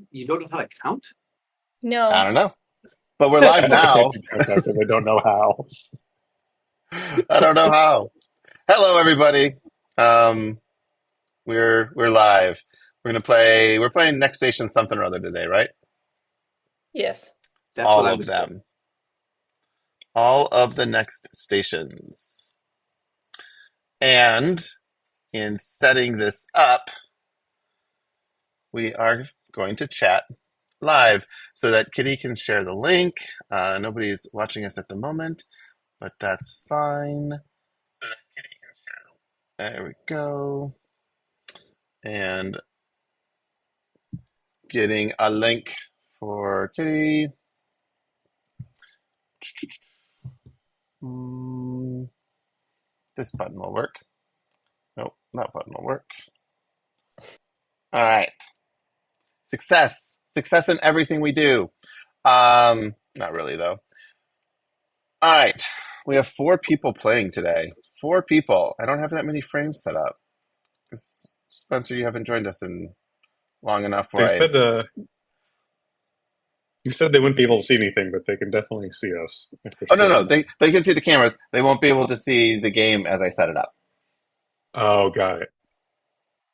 You don't know how to count? I No. don't know, but we're live I can't now. keep track because I don't know how. I don't know how. Hello, everybody. Um, we're live. We're gonna play. We're playing Next Station something or other today, right? Yes. That's what All I of was told. them. All of the next stations. And in setting this up, we are going to chat live so that Kitty can share the link. Nobody's watching us at the moment, but that's fine. So that Kitty can share. There we go. And getting a link for Kitty. Mm, this button will work. Nope, that button will work. All right. Success. Success in everything we do. Not really though. All right. We have 4 people playing today. 4 people. I don't have that many frames set up. 'Cause, Spencer, you haven't joined us in long enough where They I've. said you said they wouldn't be able to see anything, but they can definitely see us if they're Oh no, no, streaming. they can see the cameras. They won't be able to see the game as I set it up. Oh, got it.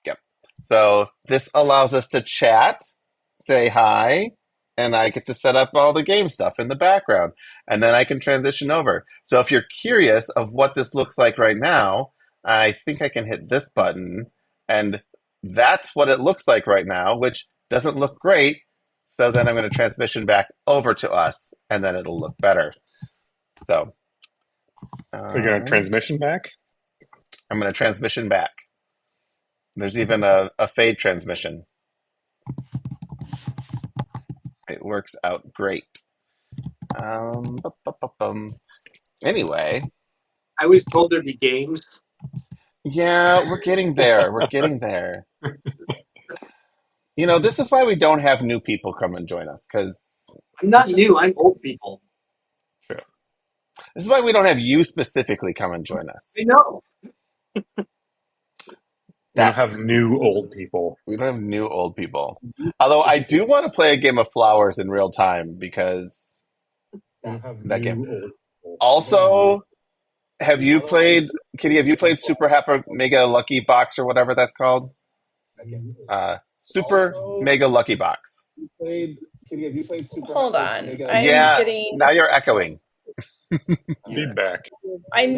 Yep. So this allows us to chat, say hi, and I get to set up all the game stuff in the background. And then I can transition over. So if you're curious of what this looks like right now, I think I can hit this button, and that's what it looks like right now, which doesn't look great. So then I'm going to transition back over to us, and then it'll look better. So Are you going to um, transmission back? I'm going to transition back. There's even a fade transmission. It works out great. Bu- bu- bu- bum. Anyway, I was told there'd be games. yeah, we're getting there. We're getting there. This is why we don't have new people come and join us, because I'm it's not just, new. I'm old people. Sure. this is why we don't have you specifically come and join us. I know. We don't have That's, new old people. we don't have new old people. Although I do want to play a game of flowers in real time because We don't have that game. new old people. Also, have you played, Kitty, have you played Super Hyper Mega Lucky Box or whatever that's called? Super Mega Lucky Box. Hold on. I'm Yeah, getting now you're echoing. Feedback. I'm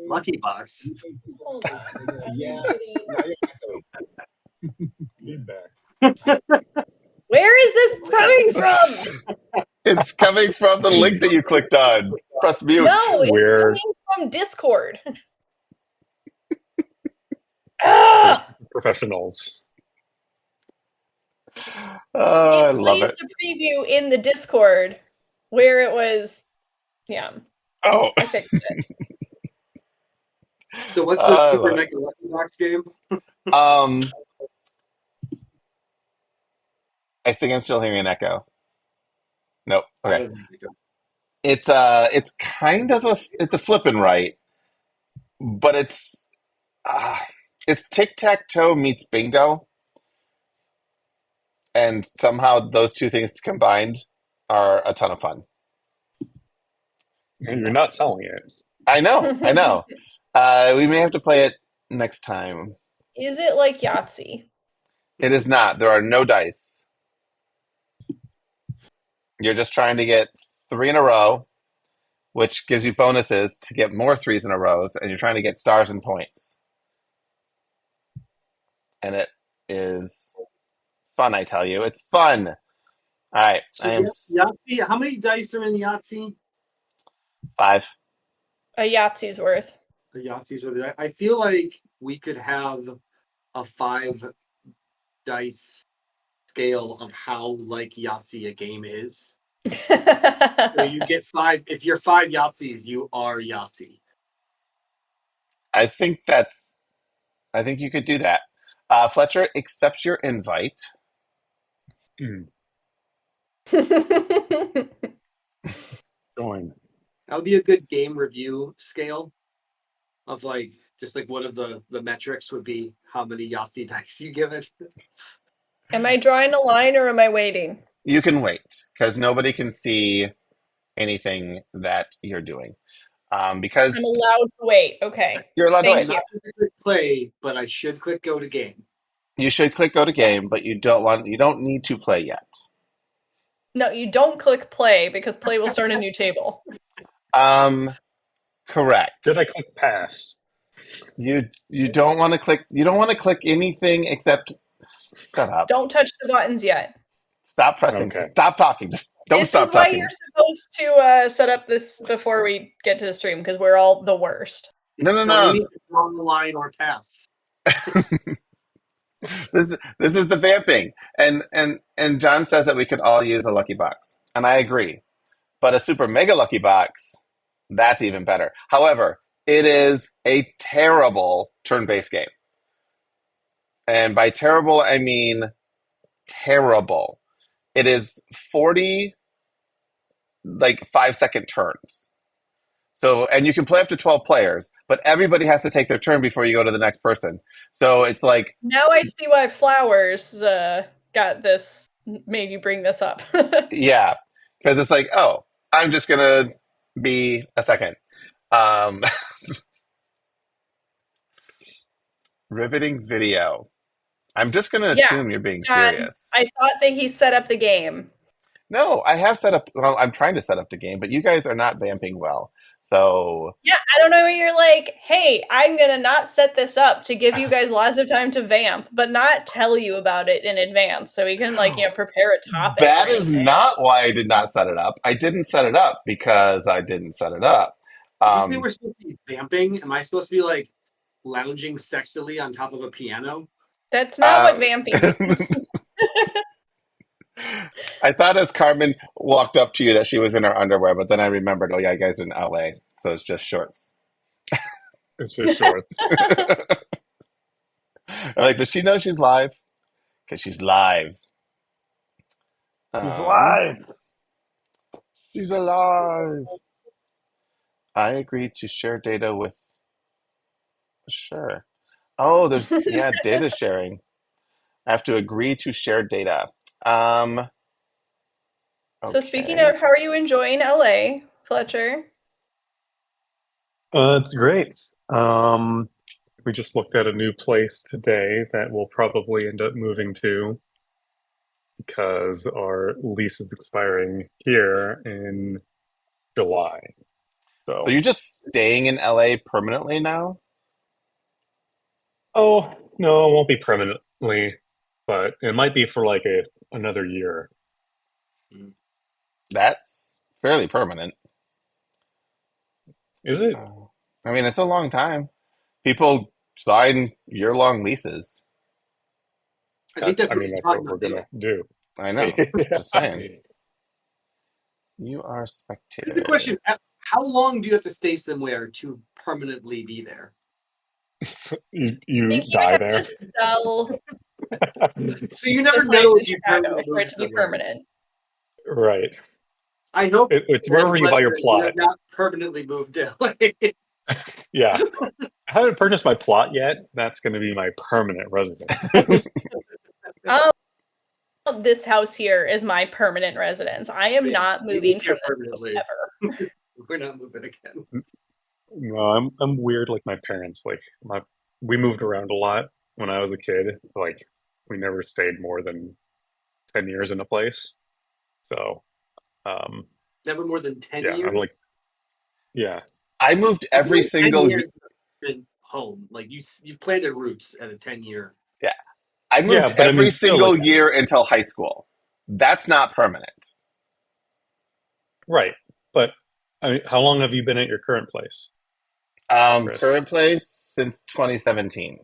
Lucky Box. hold on. I'm getting Feedback. Where is this coming from? It's coming from the link that you clicked on. Press mute. No, it's We're coming from Discord. we're Ah! professionals. Oh, I It love plays it. the preview in the Discord where it was. Yeah, Oh, I fixed it. So what's this I Super love Mega Lucky Box game? it. I think I'm still hearing an echo. Nope. I Okay. don't know. It's kind of it's a flip and right, but uh, it's tic tac toe meets bingo, and somehow those two things combined are a ton of fun. you're not selling it. I know, I know. We may have to play it next time. Is it like Yahtzee? It is not. There are no dice. You're just trying to get 3 in a row, which gives you bonuses to get more threes in a row, and you're trying to get stars and points. And it is fun, I tell you. It's fun. All right, So I am Yahtzee. How many dice are in Yahtzee? 5. A Yahtzee's worth. The Yahtzees are there. I feel like we could have a 5 dice scale of how like Yahtzee a game is. So you get 5. If you're 5 Yahtzees, you are Yahtzee. I think that's. I think you could do that. Fletcher accepts your invite. Mm, join. That would be a good game review scale of like just like what of the metrics would be how many Yahtzee dice you give it. Am I drawing a line or am I waiting? You can wait because nobody can see anything that you're doing. I'm Because allowed to wait. Okay. you're allowed to Thank wait. you. Not to click play, but I should click go to game. You should click go to game, but you don't need to play yet. No, you don't click play because play will start a new table. Correct. Did I click pass? You don't want to click anything except shut up. Don't touch the buttons yet. Stop pressing. Okay. Stop talking. Just don't This stop is why talking. you're supposed to set up this before we get to the stream because we're all the worst. No. So I need to draw the line or pass. This is the vamping. And John says that we could all use a lucky box. And I agree. But a super mega lucky box, that's even better. However, it is a terrible turn-based game. And by terrible, I mean terrible. It is 40 like 5-second turns. So, and you can play up to 12 players, but everybody has to take their turn before you go to the next person. So it's like, Now I see why Flowers got this, made you bring this up. yeah, because it's like, oh, I'm just gonna be a second. Um, riveting video. I'm just gonna Yeah, assume you're being John, serious. I thought that he set up the game. No, I have set up. Well, I'm trying to set up the game, but you guys are not vamping well. So Yeah, I don't know. You're like, hey, I'm gonna not set this up to give you guys lots of time to vamp, but not tell you about it in advance, so we can prepare a topic. that or is anything. not why I did not set it up. I didn't set it up because I didn't set it up. Did you say we're supposed to be vamping? Am I supposed to be like lounging sexily on top of a piano? That's not what vamping means. I thought as Carmen walked up to you that she was in her underwear, but then I remembered, oh yeah, you guys are in LA, so it's just shorts. It's just shorts. I'm like, does she know she's live? Because she's live. He's alive. She's alive. I agreed to share data with. Sure. Oh, there's data sharing. I have to agree to share data. So speaking Okay. of, how are you enjoying LA, Fletcher? It's great. We just looked at a new place today that we'll probably end up moving to because our lease is expiring here in July. So you're just staying in LA permanently now? Oh, no, it won't be permanently, but it might be for like another year. That's fairly permanent. Is it? I mean, it's a long time. People sign year-long leases. I think that's I mean, that's what we're gonna do. I know. Just saying. You are a spectator. It's a question. How long do you have to stay somewhere to permanently be there? You die there. Just sell So you never the place know in if you Chicago for it to be somewhere. permanent. Right. I hope It's wherever you buy your you plot. have not permanently moved to LA. Yeah. I haven't purchased my plot yet. That's going to be my permanent residence. This house here is my permanent residence. I am not moving from this house ever. We're not moving again. No, I'm weird like my parents. We moved around a lot when I was a kid. Like we never stayed more than 10 years in a place. So Never more than 10 yeah, years. I'm like, yeah. I moved every single year. Been home, like you've planted roots at a 10-year. Yeah, I moved every single year until high school. That's not permanent, right? But I mean, how long have you been at your current place? Current place since 2017.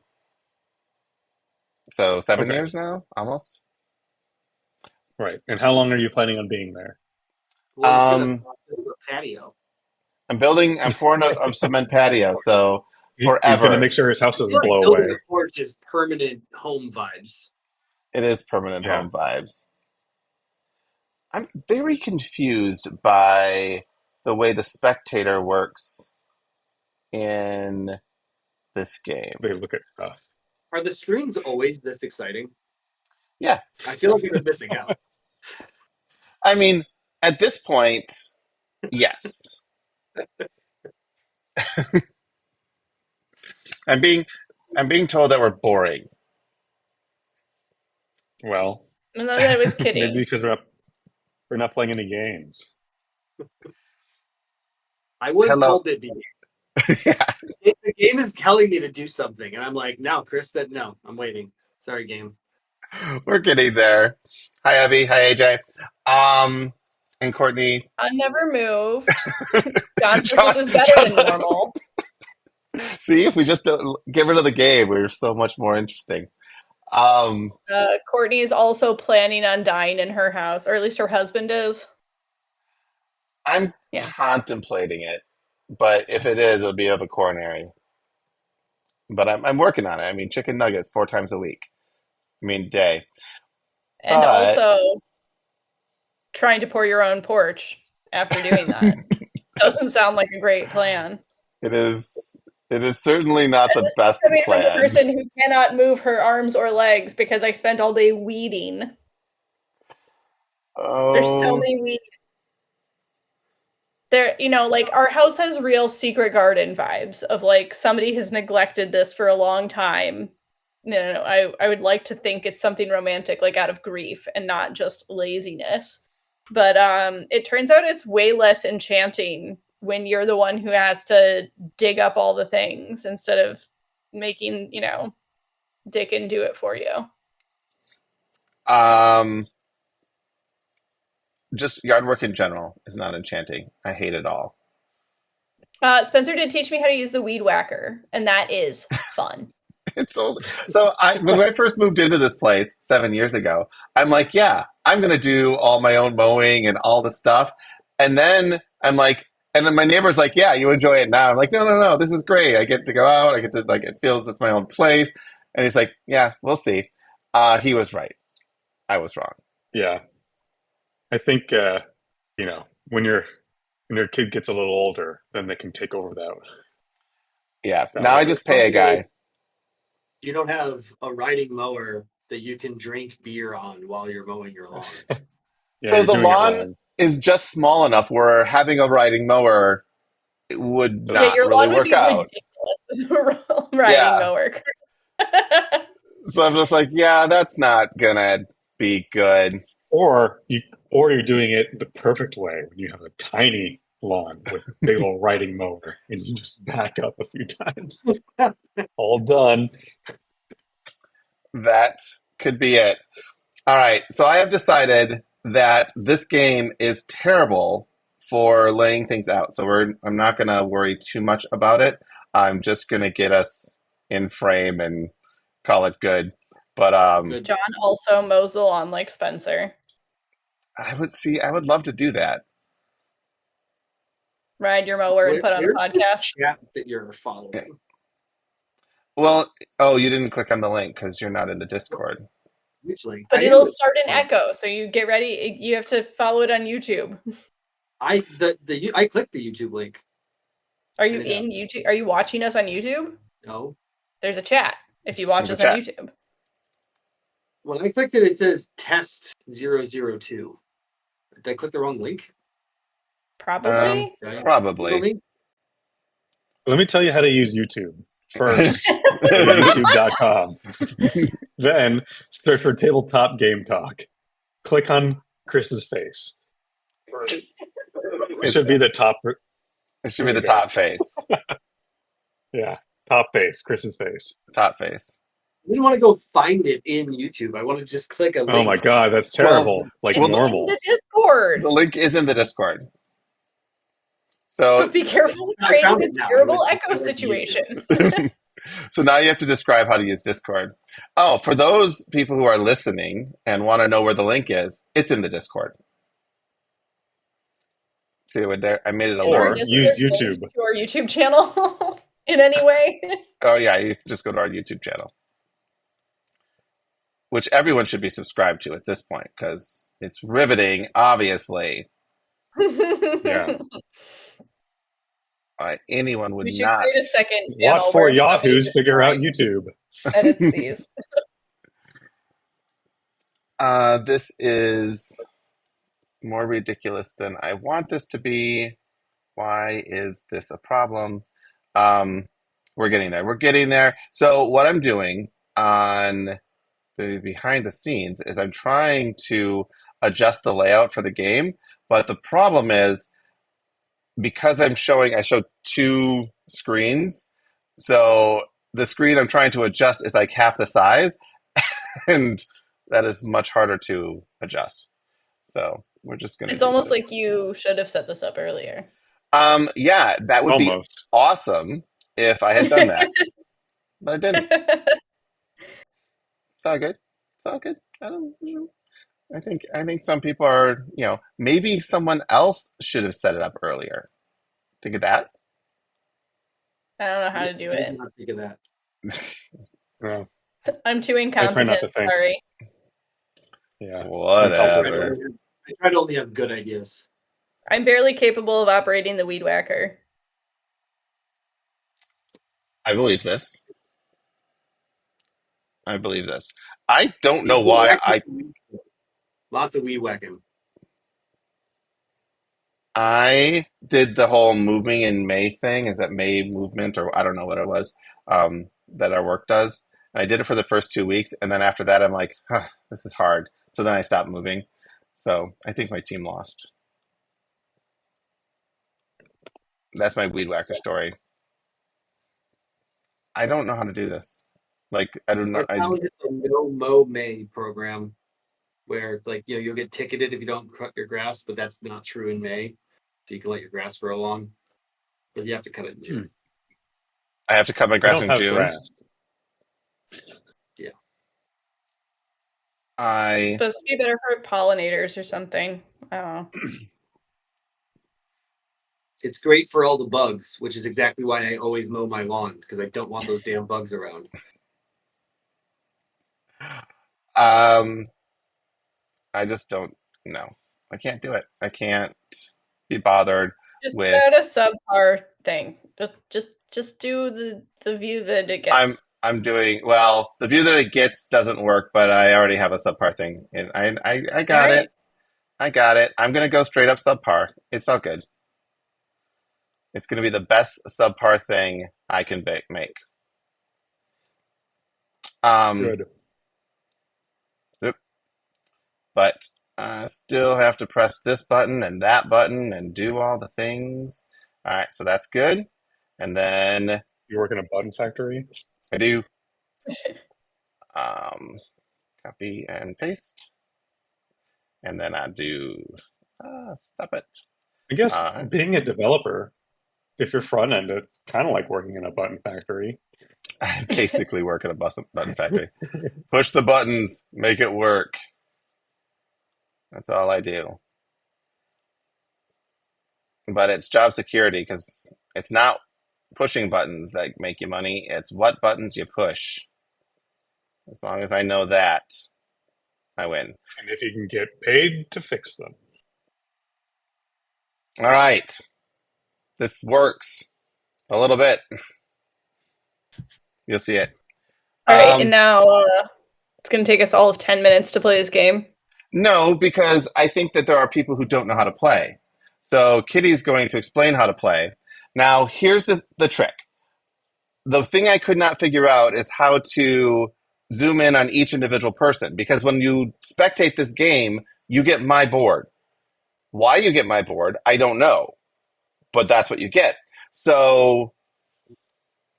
So 7 years now, almost. Right. And how long are you planning on being there? Well, build a patio. I'm pouring a cement patio, so forever. He's going to make sure his house doesn't blow away. The porch is permanent home vibes. It is permanent home vibes. I'm very confused by the way the spectator works in this game. They look at stuff. Are the streams always this exciting? Yeah. I feel like I'm missing out. I mean, at this point, yes. I'm being told that we're boring. Well, And then I was maybe kidding. because we're not playing any games. I was Hello. told it'd be. Yeah. The game is telling me to do something, and I'm like, no. Chris said no. I'm waiting. Sorry, game. We're getting there. Hi, Abby. Hi, AJ. And Courtney. I never moved. John says John, this is better John's than normal. see, if we just don't get rid of the game, we're so much more interesting. Um, Courtney is also planning on dying in her house, or at least her husband is. I'm Yeah. contemplating it, but if it is, it'll be of a coronary. But I'm working on it. I mean, chicken nuggets 4 times a week. I mean, day. And But also trying to pour your own porch after doing that. Doesn't sound like a great plan. it is. It is certainly not And the this is best coming from the plan. person who cannot move her arms or legs because I spent all day weeding. There's so Oh, many weeds. There, like our house has real secret garden vibes of like somebody has neglected this for a long time. I would like to think it's something romantic, like out of grief and not just laziness. But it turns out it's way less enchanting when you're the one who has to dig up all the things instead of making, Dick and do it for you. um, just yard work in general is not enchanting. I hate it all. Spencer did teach me how to use the weed whacker, and that is fun. It's old. So when I first moved into this place 7 years ago, I'm like, yeah, I'm gonna do all my own mowing and all the stuff. And then I'm like, and then my neighbor's like, yeah, you enjoy it now. I'm like, no, no, no, this is great. I get to go out. I get to like, it feels it's my own place. And he's like, yeah, we'll see. He was right. I was wrong. Yeah, I think when your kid gets a little older, then they can take over Yeah. that Now I role. just pay a guy. You don't have a riding mower that you can drink beer on while you're mowing your lawn. Yeah, So you're the doing it lawn wrong. is just small enough where having a riding mower would Yeah, not your really lawn would work be out. ridiculous with a riding Yeah. mower. So I'm just like, yeah, that's not gonna be good. Or you're doing it the perfect way when you have a tiny lawn with a big old riding mower and you just back up a few times. All done. That could be it. All right. So I have decided that this game is terrible for laying things out. So I'm not gonna worry too much about it. I'm just gonna get us in frame and call it good. But Good. John also mows the lawn like Spencer. I would love to do that. Ride your mower and put on a Where's this podcast. chat that you're following? Well, oh, you didn't click on the link because you're not in the Discord. Which link? But I am it'll in- start an echo, so you get ready. You have to follow it on YouTube. I clicked the YouTube link. Are you in YouTube? Are you watching us on YouTube? No. There's a chat if you watch There's us a on chat. YouTube. When I clicked it, it says test 002. Did I click the wrong link? Probably. Probably. Let me tell you how to use YouTube. First, go to youtube.com. Then search for Tabletop Game Talk. Click on Chris's face. It should be the top. It should be the top face. Yeah, top face, Chris's face. Top face. I didn't want to go find it in YouTube. I want to just click a link. Oh my god, that's terrible. Like It's normal. in the Discord. The link is in the Discord. So So be careful of I found creating it a now. terrible It was echo just situation. so now you have to describe how to use Discord. Oh, for those people who are listening and want to know where the link is, it's in the Discord. See it there? I made it a Is our Or link. Discord use linked YouTube. to our YouTube channel in any way? Oh yeah, you just go to our YouTube channel, which everyone should be subscribed to at this point because it's riveting. Obviously, Yeah. anyone would We should not. create a second Watch channel for where somebody Yahoos just figure out YouTube. edits these. This is more ridiculous than I want this to be. Why is this a problem? Um, we're getting there. We're getting there. So what I'm doing on the behind the scenes is I'm trying to adjust the layout for the game, but the problem is because I show two screens, so the screen I'm trying to adjust is like half the size, and that is much harder to adjust. So we're just gonna It's do almost like this. you should have set this up earlier. Yeah, that would be Almost. awesome if I had done that, but I didn't. It's all good. It's all good. I don't. I think some people are. Maybe someone else should have set it up earlier. Think of that. I don't know how to do I it. did not think of that. Yeah. I'm too I try not incompetent. to think. Sorry. Yeah. Whatever. I try to only have good ideas. I'm barely capable of operating the weed whacker. I believe this. I believe this. I don't know why Lots of weed whacking. I did the whole moving in May thing. Is that May movement or I don't know what it was that our work does. And I did it for the first 2 weeks, and then after that, I'm like, huh, this is hard. So then I stopped moving. So I think my team lost. That's my weed whacker story. I don't know how to do this. Like I don't know. Our town is a no mow May program where it's like, you'll get ticketed if you don't cut your grass, but that's not true in May. So you can let your grass grow long, but you have to cut it in June. I have to cut my I grass don't in have June. grass. Yeah. Supposed to be better for pollinators or something. I don't know. It's great for all the bugs, which is exactly why I always mow my lawn, because I don't want those damn bugs around. I just don't know. I can't do it. I can't be bothered Just with. add a subpar thing. Just do the view that it gets. I'm doing well. The view that it gets doesn't work, but I already have a subpar thing, and I got Alright. it. I got it. I'm gonna go straight up subpar. It's all good. It's gonna be the best subpar thing I can make. Good. Yep. But I still have to press this button and that button and do all the things. All right, so that's good. And then You work in a button factory? I do copy and paste, and then I do stop it. I guess being a developer, if you're front end, it's kind of like working in a button factory. I basically work at a button factory. Push the buttons, make it work. That's all I do. But it's job security because it's not pushing buttons that make you money. It's what buttons you push. As long as I know that, I win. And if you can get paid to fix them. All right. This works a little bit. You'll see it. Alright, and now it's going to take us all of 10 minutes to play this game. No, because I think that there are people who don't know how to play. So Kitty's going to explain how to play. Now, here's the trick. The thing I could not figure out is how to zoom in on each individual person, because when you spectate this game, you get my board. Why you get my board, I don't know, but that's what you get. So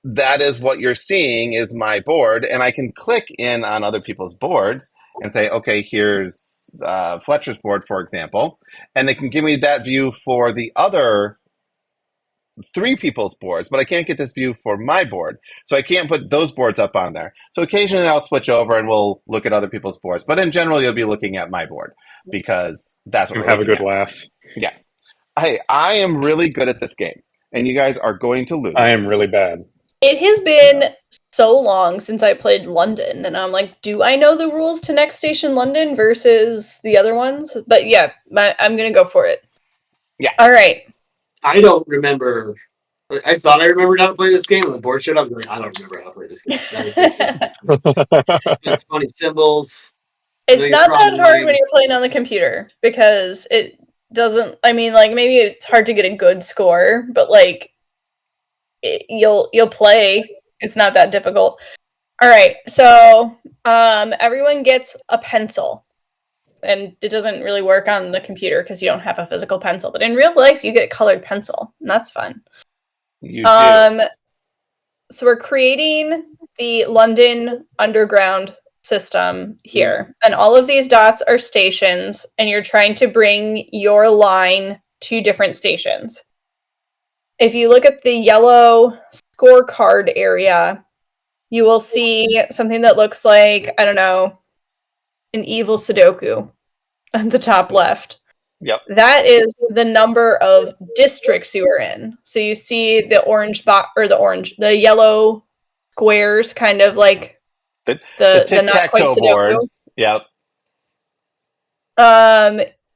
that is what you're seeing is my board, and I can click in on other people's boards and say, okay, here's Fletcher's board, for example, and it can give me that view for the other 3 people's boards, but I can't get this view for my board. So I can't put those boards up on there. So occasionally I'll switch over and we'll look at other people's boards. But in general, you'll be looking at my board because that's what You we're have a looking good at. laugh. Yes. Hey, I am really good at this game, and you guys are going to lose. I am really bad. It has been so long since I played London, and I'm like, do I know the rules to Next Station London versus the other ones? But yeah, I'm going to go for it. Yeah. All right. I don't remember. I thought I remembered how to play this game. When the board showed up, I was like, I don't remember how to play this game. That was funny symbols. It's you're not that hard probably- when you're playing on the computer because it doesn't. I mean, like maybe it's hard to get a good score, but like you'll play. It's not that difficult. All right, so everyone gets a pencil, and it doesn't really work on the computer because you don't have a physical pencil. But in real life, you get a colored pencil, and that's fun. You do. So we're creating the London Underground system here, and all of these dots are stations, and you're trying to bring your line to different stations. If you look at the yellow scorecard area, you will see something that looks like, I don't know, an evil Sudoku at the top left. Yep. That is the number of districts you are in. So you see the orange the yellow squares, kind of like The the not quite tic-tac-toe board. Sudoku. Yep.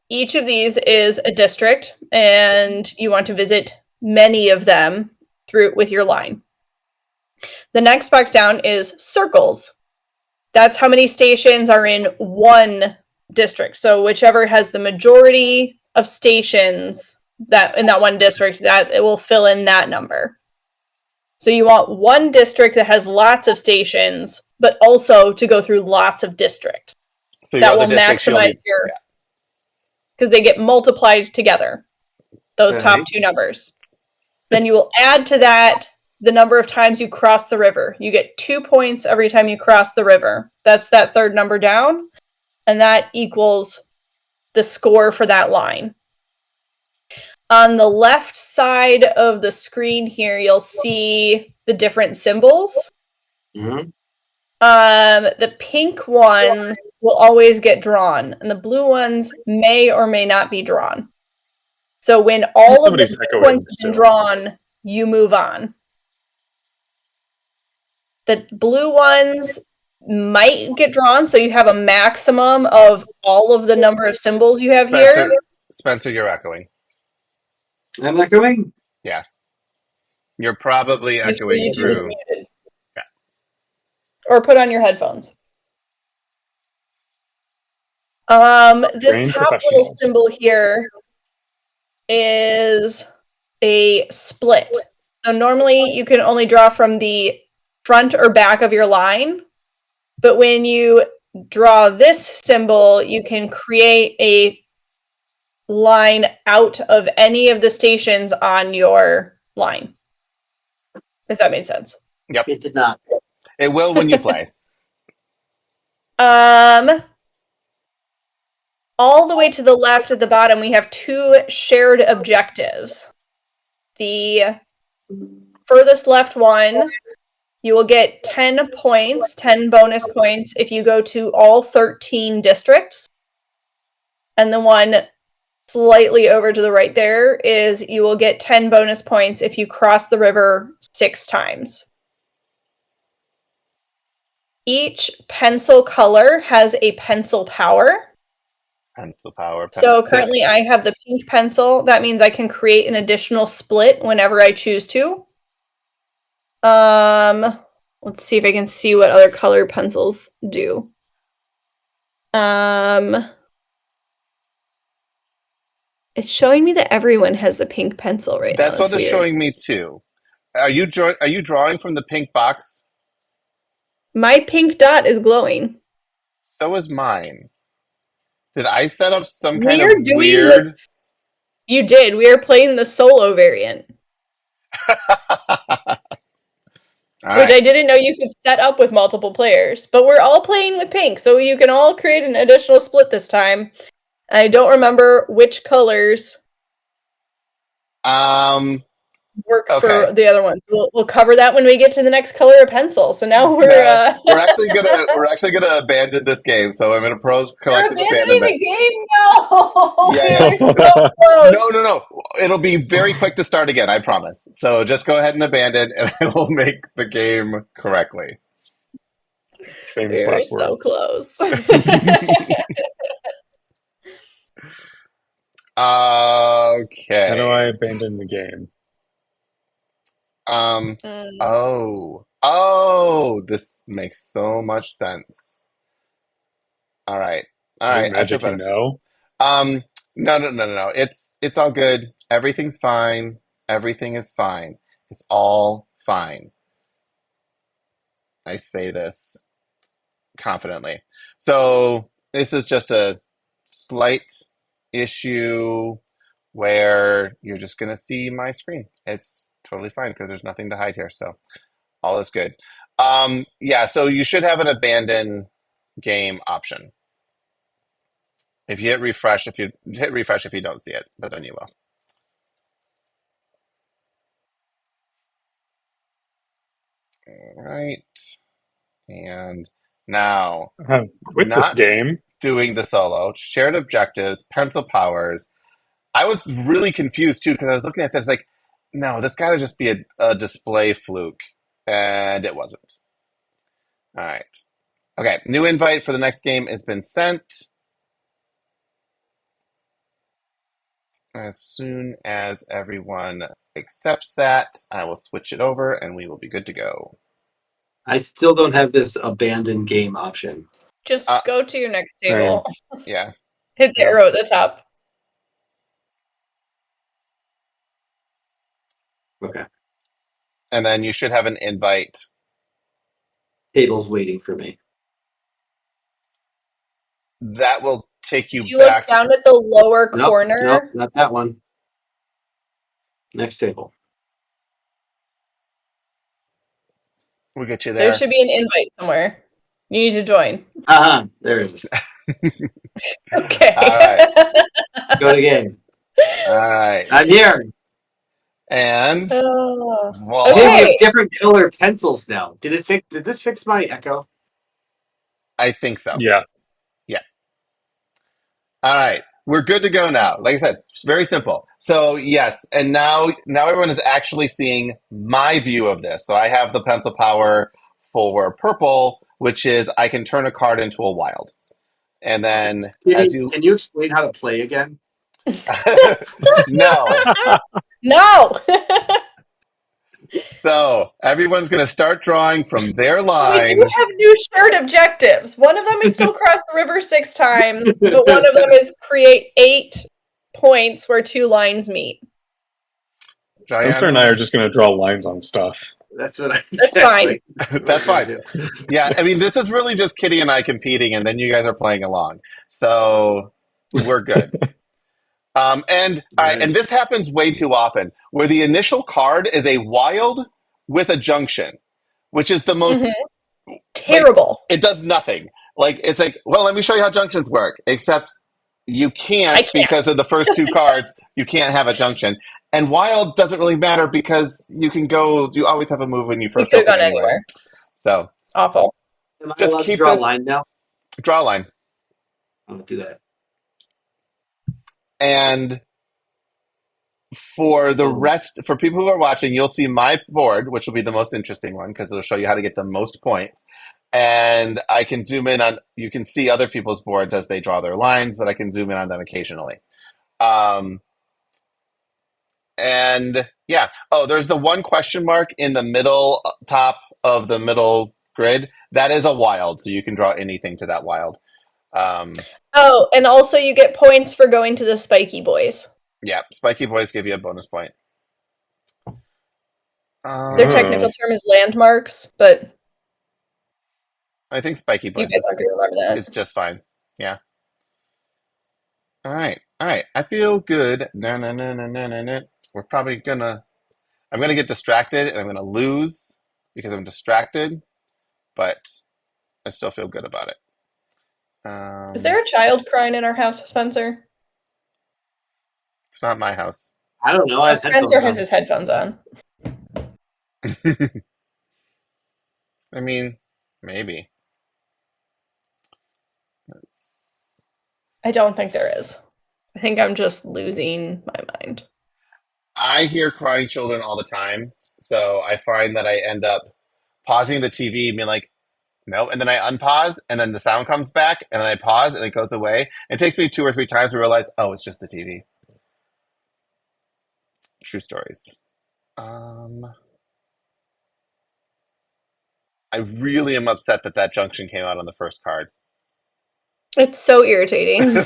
Each of these is a district, and you want to visit many of them with your line. The next box down is circles. That's how many stations are in one district. So whichever has the majority of stations that in that one district, that it will fill in that number. So you want one district that has lots of stations, but also to go through lots of districts. So that will maximize your, because they get multiplied together, those top two numbers. Then you will add to that the number of times you cross the river. You get 2 points every time you cross the river. That's that third number down, and that equals the score for that line. On the left side of the screen here, you'll see the different symbols. Mhm. The pink ones will always get drawn, and the blue ones may or may not be drawn. So when all of the pink ones have been drawn, you move on. The blue ones might get drawn, so you have a maximum of all of the number of symbols you have here. Spencer, you're echoing. I'm echoing? Yeah. You're probably echoing YouTube is through. muted. Yeah. Or put on your headphones. This top little symbol here is a split. So normally you can only draw from the front or back of your line, but when you draw this symbol, you can create a line out of any of the stations on your line. If that made sense. Yep. It did not. It will when you play. All the way to the left at the bottom, we have 2 shared objectives. The furthest left one, you will get 10 points, 10 bonus points if you go to all 13 districts. And the one slightly over to the right there is you will get 10 bonus points if you cross the river 6 times. Each pencil color has a pencil power. Pencil power. So currently I have the pink pencil. That means I can create an additional split whenever I choose to. Let's see if I can see what other color pencils do. It's showing me that everyone has the pink pencil right now. That's what it's showing me too. Are you drawing from the pink box? My pink dot is glowing. So is mine. Did I set up some We kind are of doing weird? this. You did. We are playing the solo variant. Which I didn't know you could set up with multiple players. But we're all playing with pink, so you can all create an additional split this time. I don't remember which colors work for the other ones. We'll cover that when we get to the next color of pencil. So now we're we're actually gonna abandon this game. So I'm in a pros collective abandoning abandonment. the game now. Yeah. We're so close. No. It'll be very quick to start again. I promise. So just go ahead and abandon, and I will make the game correctly. We're so close. Okay. How do I abandon the game? Oh, this makes so much sense. All right. All Is it right. I feel magic? You better. know. Um, no. It's all good. Everything's fine. Everything is fine. It's all fine. I say this confidently. So this is just a slight issue where you're just gonna see my screen. It's totally fine because there's nothing to hide here. So all is good. Yeah, so you should have an abandon game option. If you hit refresh if you don't see it, but then you will. All right. And now, Quit this not game. doing the solo, shared objectives, pencil powers. I was really confused too because I was looking at this like, no, this got to just be a display fluke, and it wasn't. All right. Okay. New invite for the next game has been sent. As soon as everyone accepts that, I will switch it over, and we will be good to go. I still don't have this abandoned game option. Uh, Just go to your next Same. table. yeah. Hit the Yeah. arrow at the top. Okay. And then you should have an invite. Table's waiting for me. That will take If you you look back. down at the lower Nope, corner, not that one. Next table. We'll get you there there. should be an invite somewhere. You need to join. There it is. Okay. All right. Go to game. All right. I'm here. And Oh. Maybe we voila. have Okay. different color pencils now. Did this fix my echo? I think so. Yeah. Yeah. All right. We're good to go now. Like I said, it's very simple. So yes, and now everyone is actually seeing my view of this. So I have the pencil power for purple, which is I can turn a card into a wild. And then as you Can you explain how to play again? no. No. So everyone's gonna start drawing from their We do line. have new shared objectives. One of them is still cross the river 6 times, but one of them is create 8 points where 2 lines meet. Spencer and I are just going to draw lines on stuff. That's what I That's fine. That's fine. Yeah, I mean, this is really just Kitty and I competing, and then you guys are playing along. So we're good. And all right, and this happens way too often, where the initial card is a wild with a junction, which is the most Terrible. it does nothing. Like it's like, well, let me show you how junctions work. Except you I can't can't. because of the first 2 cards. You can't have a junction, and wild doesn't really matter because you can go. You always have a move when you You first could have open gone anyway. anywhere. So Awful. Am I just allowed to keep draw a the line now? draw line. I'll do that. And for the rest, for people who are watching, you'll see my board, which will be the most interesting one because it'll show you how to get the most points. And I can zoom in on, you can see other people's boards as they draw their lines, but I can zoom in on them occasionally. And yeah, oh, there's the one question mark in the middle top of the middle grid. That is a wild, so you can draw anything to that wild. Oh, and also you get points for going to the Spiky Boys. Yeah, Spiky Boys give you a bonus point. Their technical term is landmarks, but I think Spiky you Boys guys aren't going to remember is that. just fine. Yeah. All right. All right. I feel good. No, no, no, no, no, no, no. We're probably gonna. I'm gonna get distracted, and I'm gonna lose because I'm distracted. But I still feel good about it. Is there a child crying in our house, Spencer? It's not my house. I don't know. I have Spencer headphones has on. his headphones on. I mean, maybe. I don't think there is. I think I'm just losing my mind. I hear crying children all the time, so I find that I end up pausing the TV and being like, no, and then I unpause, and then the sound comes back, and then I pause, and it goes away. It takes me 2 or 3 times to realize, oh, it's just the TV. True stories. I really am upset that that junction came out on the first card. It's so irritating.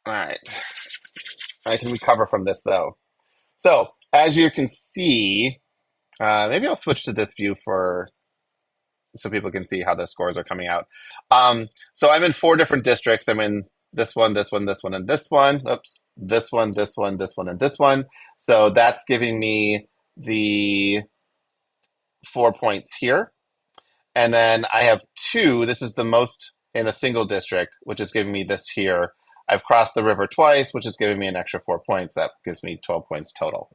All right. I can recover from this though. So, as you can see, maybe I'll switch to this view for so people can see how the scores are coming out. So I'm in 4 different districts. I'm in this one, this one, this one, and this one. Oops, this one, this one, this one, and this one. So that's giving me the 4 points here. And then I have 2. This is the most in a single district, which is giving me this here. I've crossed the river twice, which is giving me an extra 4 points. That gives me 12 points total.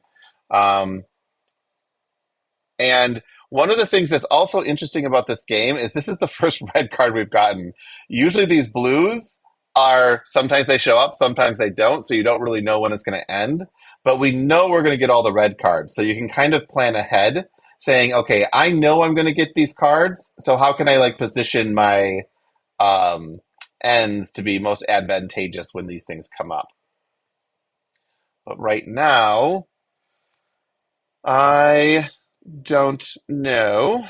And one of the things that's also interesting about this game is this is the first red card we've gotten. Usually these blues are sometimes they show up, sometimes they don't, so you don't really know when it's going to end. But we know we're going to get all the red cards, so you can kind of plan ahead, saying, "Okay, I know I'm going to get these cards, so how can I like position my ends to be most advantageous when these things come up?" But right now, I don't know.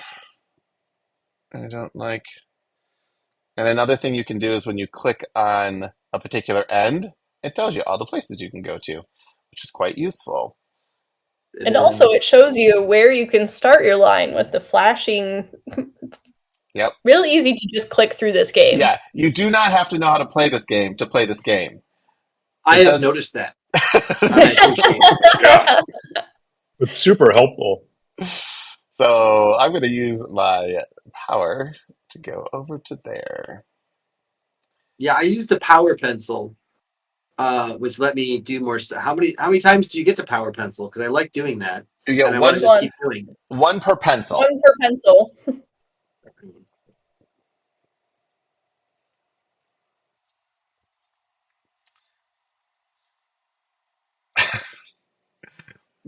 I don't like. And another thing you can do is when you click on a particular end, it tells you all the places you can go to, which is quite useful. And also it shows you where you can start your line with the flashing. It's Yep. really easy to just click through this game. Yeah, you do not have to know how to play this game to play this game. I have noticed that. I appreciate it. Yeah. It's super helpful. So I'm going to use my power to go over to there. Yeah, I used the power pencil, which let me do more stuff. How many times do you get to power pencil? Because I like doing that. You get And I one, want to just keep doing it. one per pencil. One per pencil.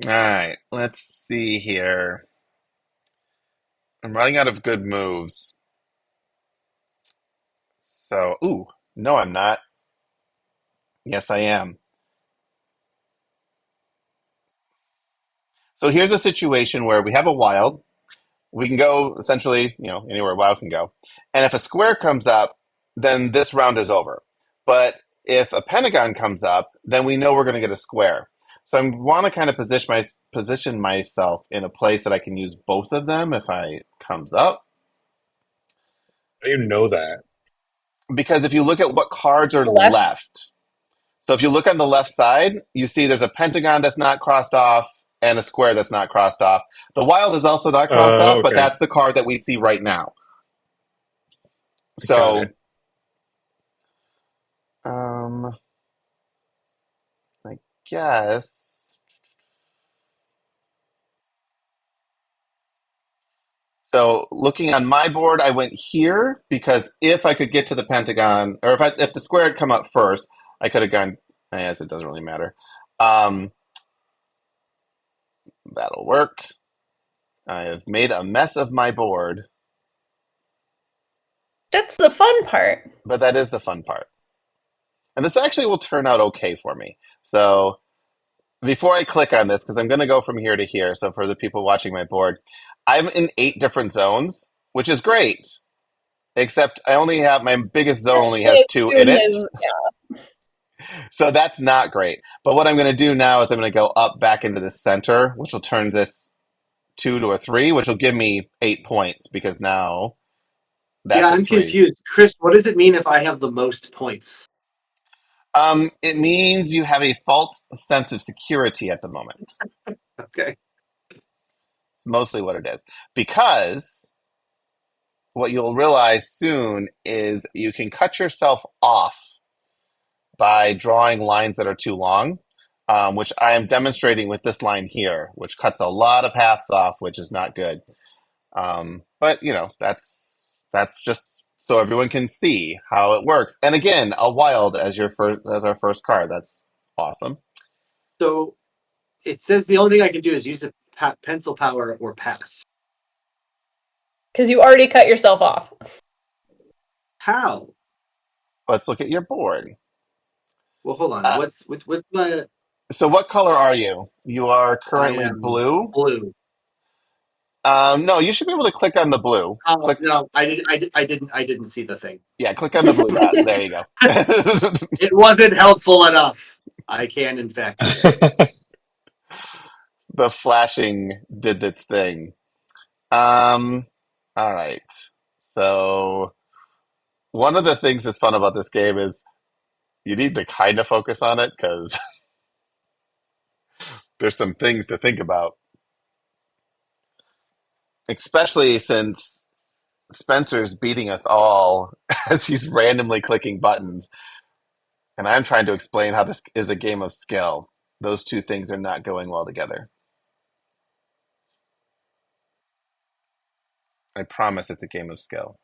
All right, let's see here. I'm running out of good moves. So, ooh, no, I'm not. Yes, I am. So here's a situation where we have a wild. We can go essentially, anywhere a wild can go. And if a square comes up, then this round is over. But if a pentagon comes up, then we know we're going to get a square. So I want to kind of position myself in a place that I can use both of them if I comes up. How do you know that? Because if you look at what cards are Left. left, so if you look on the left side, you see there's a pentagon that's not crossed off and a square that's not crossed off. The wild is also not crossed off, but Okay. that's the card that we see right now. Got So, it. I guess. So looking on my board, I went here because if I could get to the pentagon, or if the square had come up first, I could have gone. I guess it doesn't really matter. That'll work. I have made a mess of my board, That's the fun part. but that is the fun part. And this actually will turn out okay for me. So before I click on this, because I'm going to go from here to here, so for the people watching my board, I'm in 8 different zones, which is great. Except I only have my biggest zone only has 2 in it. So that's not great. But what I'm going to do now is I'm going to go up back into the center, which will turn this 2 to a 3, which will give me 8 points because now that's Yeah, a I'm 3. confused. Chris, what does it mean if I have the most points? It means you have a false sense of security at the moment. Okay. It's mostly what it is. Because what you'll realize soon is you can cut yourself off by drawing lines that are too long, which I am demonstrating with this line here, which cuts a lot of paths off, which is not good. But that's just so everyone can see how it works. And again, a wild as our first card. That's awesome. So it says the only thing I can do is use a pencil power or pass. Because you already cut yourself off. How? Let's look at your board. Well, hold on. Uh, What's my? so what color are you? You are I currently am blue. blue. No, you should be able to click on the blue. Oh Click, no, I didn't see the thing. yeah, click on the blue dot. There you go. It wasn't helpful enough. I can in fact do it. The flashing did its thing. All right. So one of the things that's fun about this game is you need to kind of focus on it because there's some things to think about, especially since Spencer's beating us all as he's randomly clicking buttons. And I'm trying to explain how this is a game of skill. Those two things are not going well together. I promise it's a game of skill.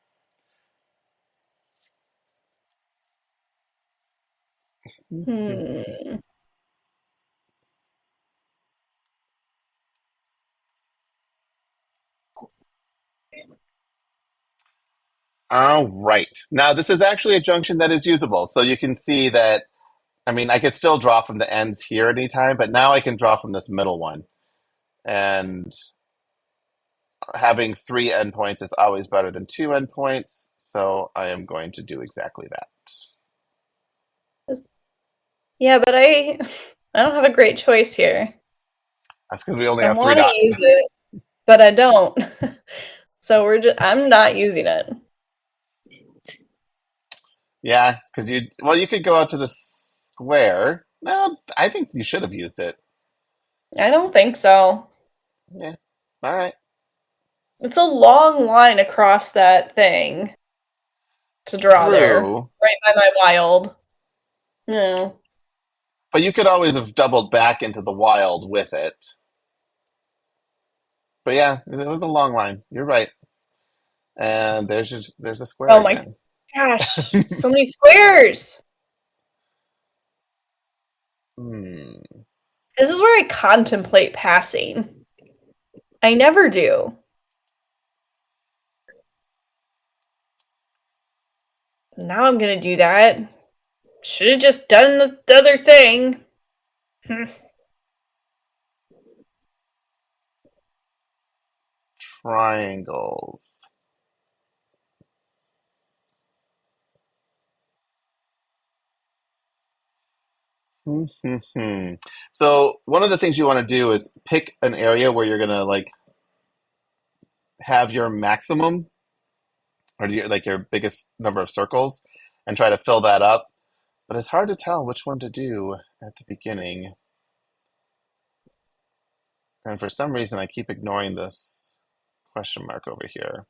Hmm. All right. Now, this is actually a junction that is usable. So you can see that, I mean, I could still draw from the ends here anytime, but now I can draw from this middle one. And having 3 endpoints is always better than 2 endpoints. So I am going to do exactly that. Yeah, but I don't have a great choice here. That's because we only I have 3 want to use dots. it, but I don't. So I'm not using it. Yeah, because you could go out to the square. No, I think you should have used it. I don't think so. Yeah. All right. It's a long line across that thing to draw there, True. right by my wild. Yeah. But you could always have doubled back into the wild with it. But yeah, it was a long line. You're right. And there's a square Oh my again. gosh, so many squares. Hmm. This is where I contemplate passing. I never do. Now I'm gonna do that. Should have just done the other thing. Triangles. Hmm. So one of the things you want to do is pick an area where you're gonna like have your maximum or your biggest number of circles and try to fill that up. But it's hard to tell which one to do at the beginning. And for some reason, I keep ignoring this question mark over here.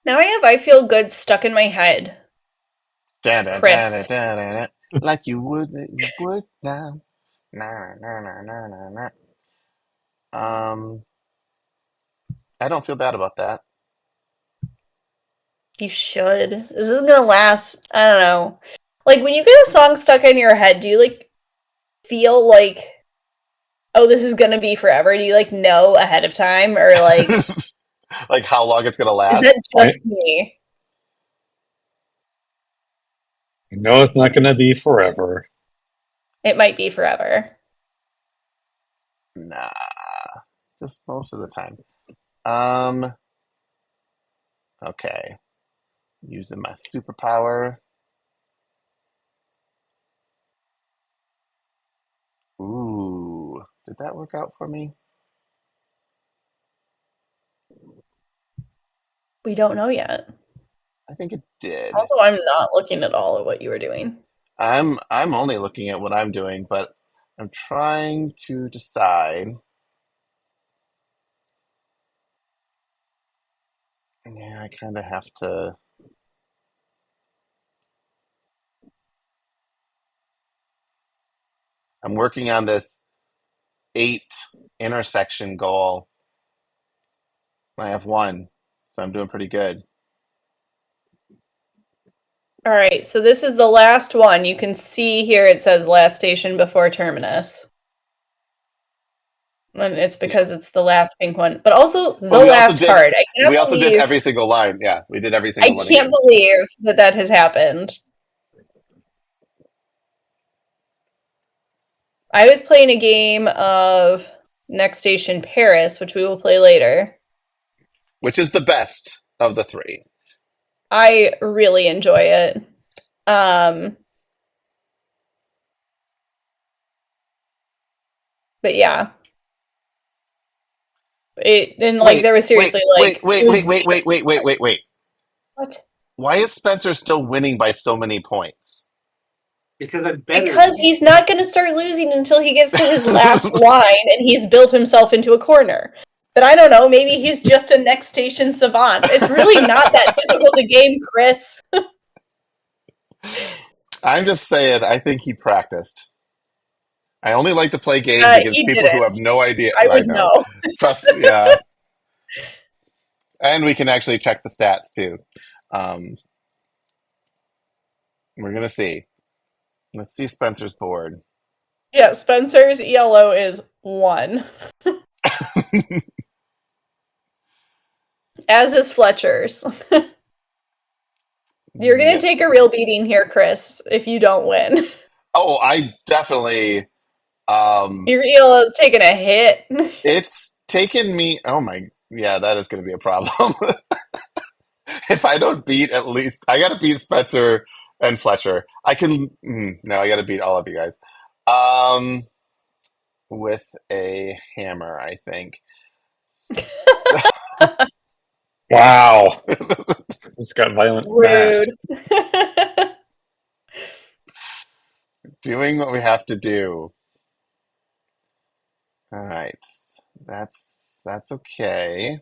Now I have I Feel Good stuck in my head. Da, da, da, da, Chris. da, da, da. Like you would now. Na, na, na, na, na, na. Um, I don't feel bad about that. You should. This is gonna last, I don't know. Like when you get a song stuck in your head, do you like feel like, oh, this is gonna be forever? Do you like know ahead of time? Or like, Like how long it's gonna is that last. I just me? know it's not going to be forever. It might be forever. Nah, just most of the time. Um, okay. Using my superpower. Ooh, did that work out for me? We don't know yet. I think it did. Also, I'm not looking at all of what you were doing. I'm only looking at what I'm doing, but I'm trying to decide. Yeah, I kind of have to. I'm working on this 8 intersection goal. I have 1, so I'm doing pretty good. All right, so this is the last one. You can see here it says last station before terminus. And it's Yeah. because it's the last pink one. But also the But last card. we also did every single line. Yeah, we did every I single one can't again. believe that has happened. I was playing a game of Next Station Paris, which we will play later. Which is the best of the three. I really enjoy it. But yeah. There was seriously wait, it wait, was wait, wait, wait, just wait, wait, wait, wait. what? Why is Spencer still winning by so many points? Because I'm better. Because he's not going to start losing until he gets to his last line and he's built himself into a corner. But I don't know, maybe he's just a next station savant. It's really not that difficult a game, Chris. I'm just saying, I think he practiced. I only like to play games against He people who didn't. have no idea. I I would know. know. Trust, yeah. And we can actually check the stats too. Um, we're going to see. Let's see Spencer's board. Yeah, Spencer's ELO is 1. As is Fletcher's. You're going Yeah. to take a real beating here, Chris, if you don't win. Oh, I definitely. Your ELO is taking a hit. It's taken me. Oh my. Yeah, that is going to be a problem. If I don't beat at least, I got to beat Spencer and Fletcher. I can. No, I got to beat all of you guys. Um, with a hammer, I think. Wow. It's got violent fast. Rude. Doing what we have to do. All right, that's okay.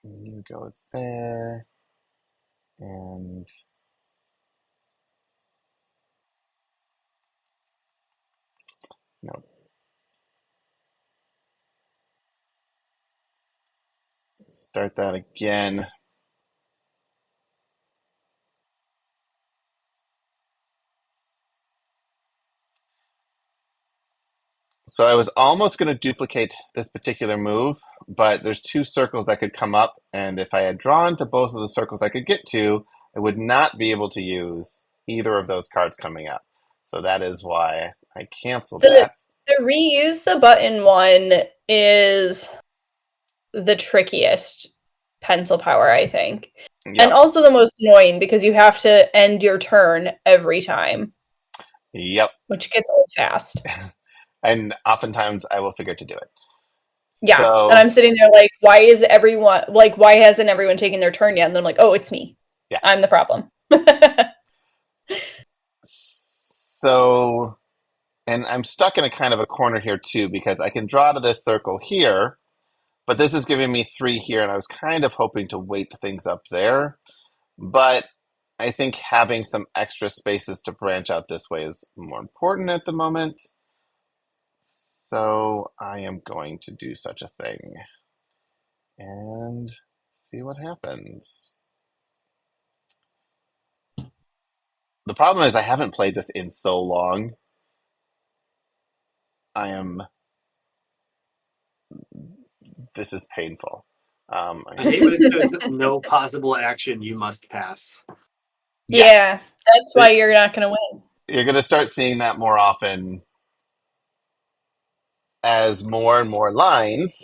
You go there, and no, start that again. So I was almost going to duplicate this particular move, but there's two circles that could come up, and if I had drawn to both of the circles I could get to, I would not be able to use either of those cards coming up. So that is why I canceled the that. the reuse the button one is the trickiest pencil power, I think. And Yep, also the most annoying because you have to end your turn every time, yep. which gets old fast. And oftentimes I will figure to do it. Yeah. And So I'm sitting there why hasn't everyone taken their turn yet? And I'm like, oh, it's me. yeah. I'm the problem. So, and I'm stuck in a kind of a corner here too because I can draw to this circle here, but this is giving me 3 here, and I was kind of hoping to weight things up there. But I think having some extra spaces to branch out this way is more important at the moment. So I am going to do such a thing and see what happens. The problem is I haven't played this in so long. I am. This is painful. I hate when it says no possible action, you must pass. Yeah. Yes. That's why you're not gonna win. You're going to start seeing that more often as more and more lines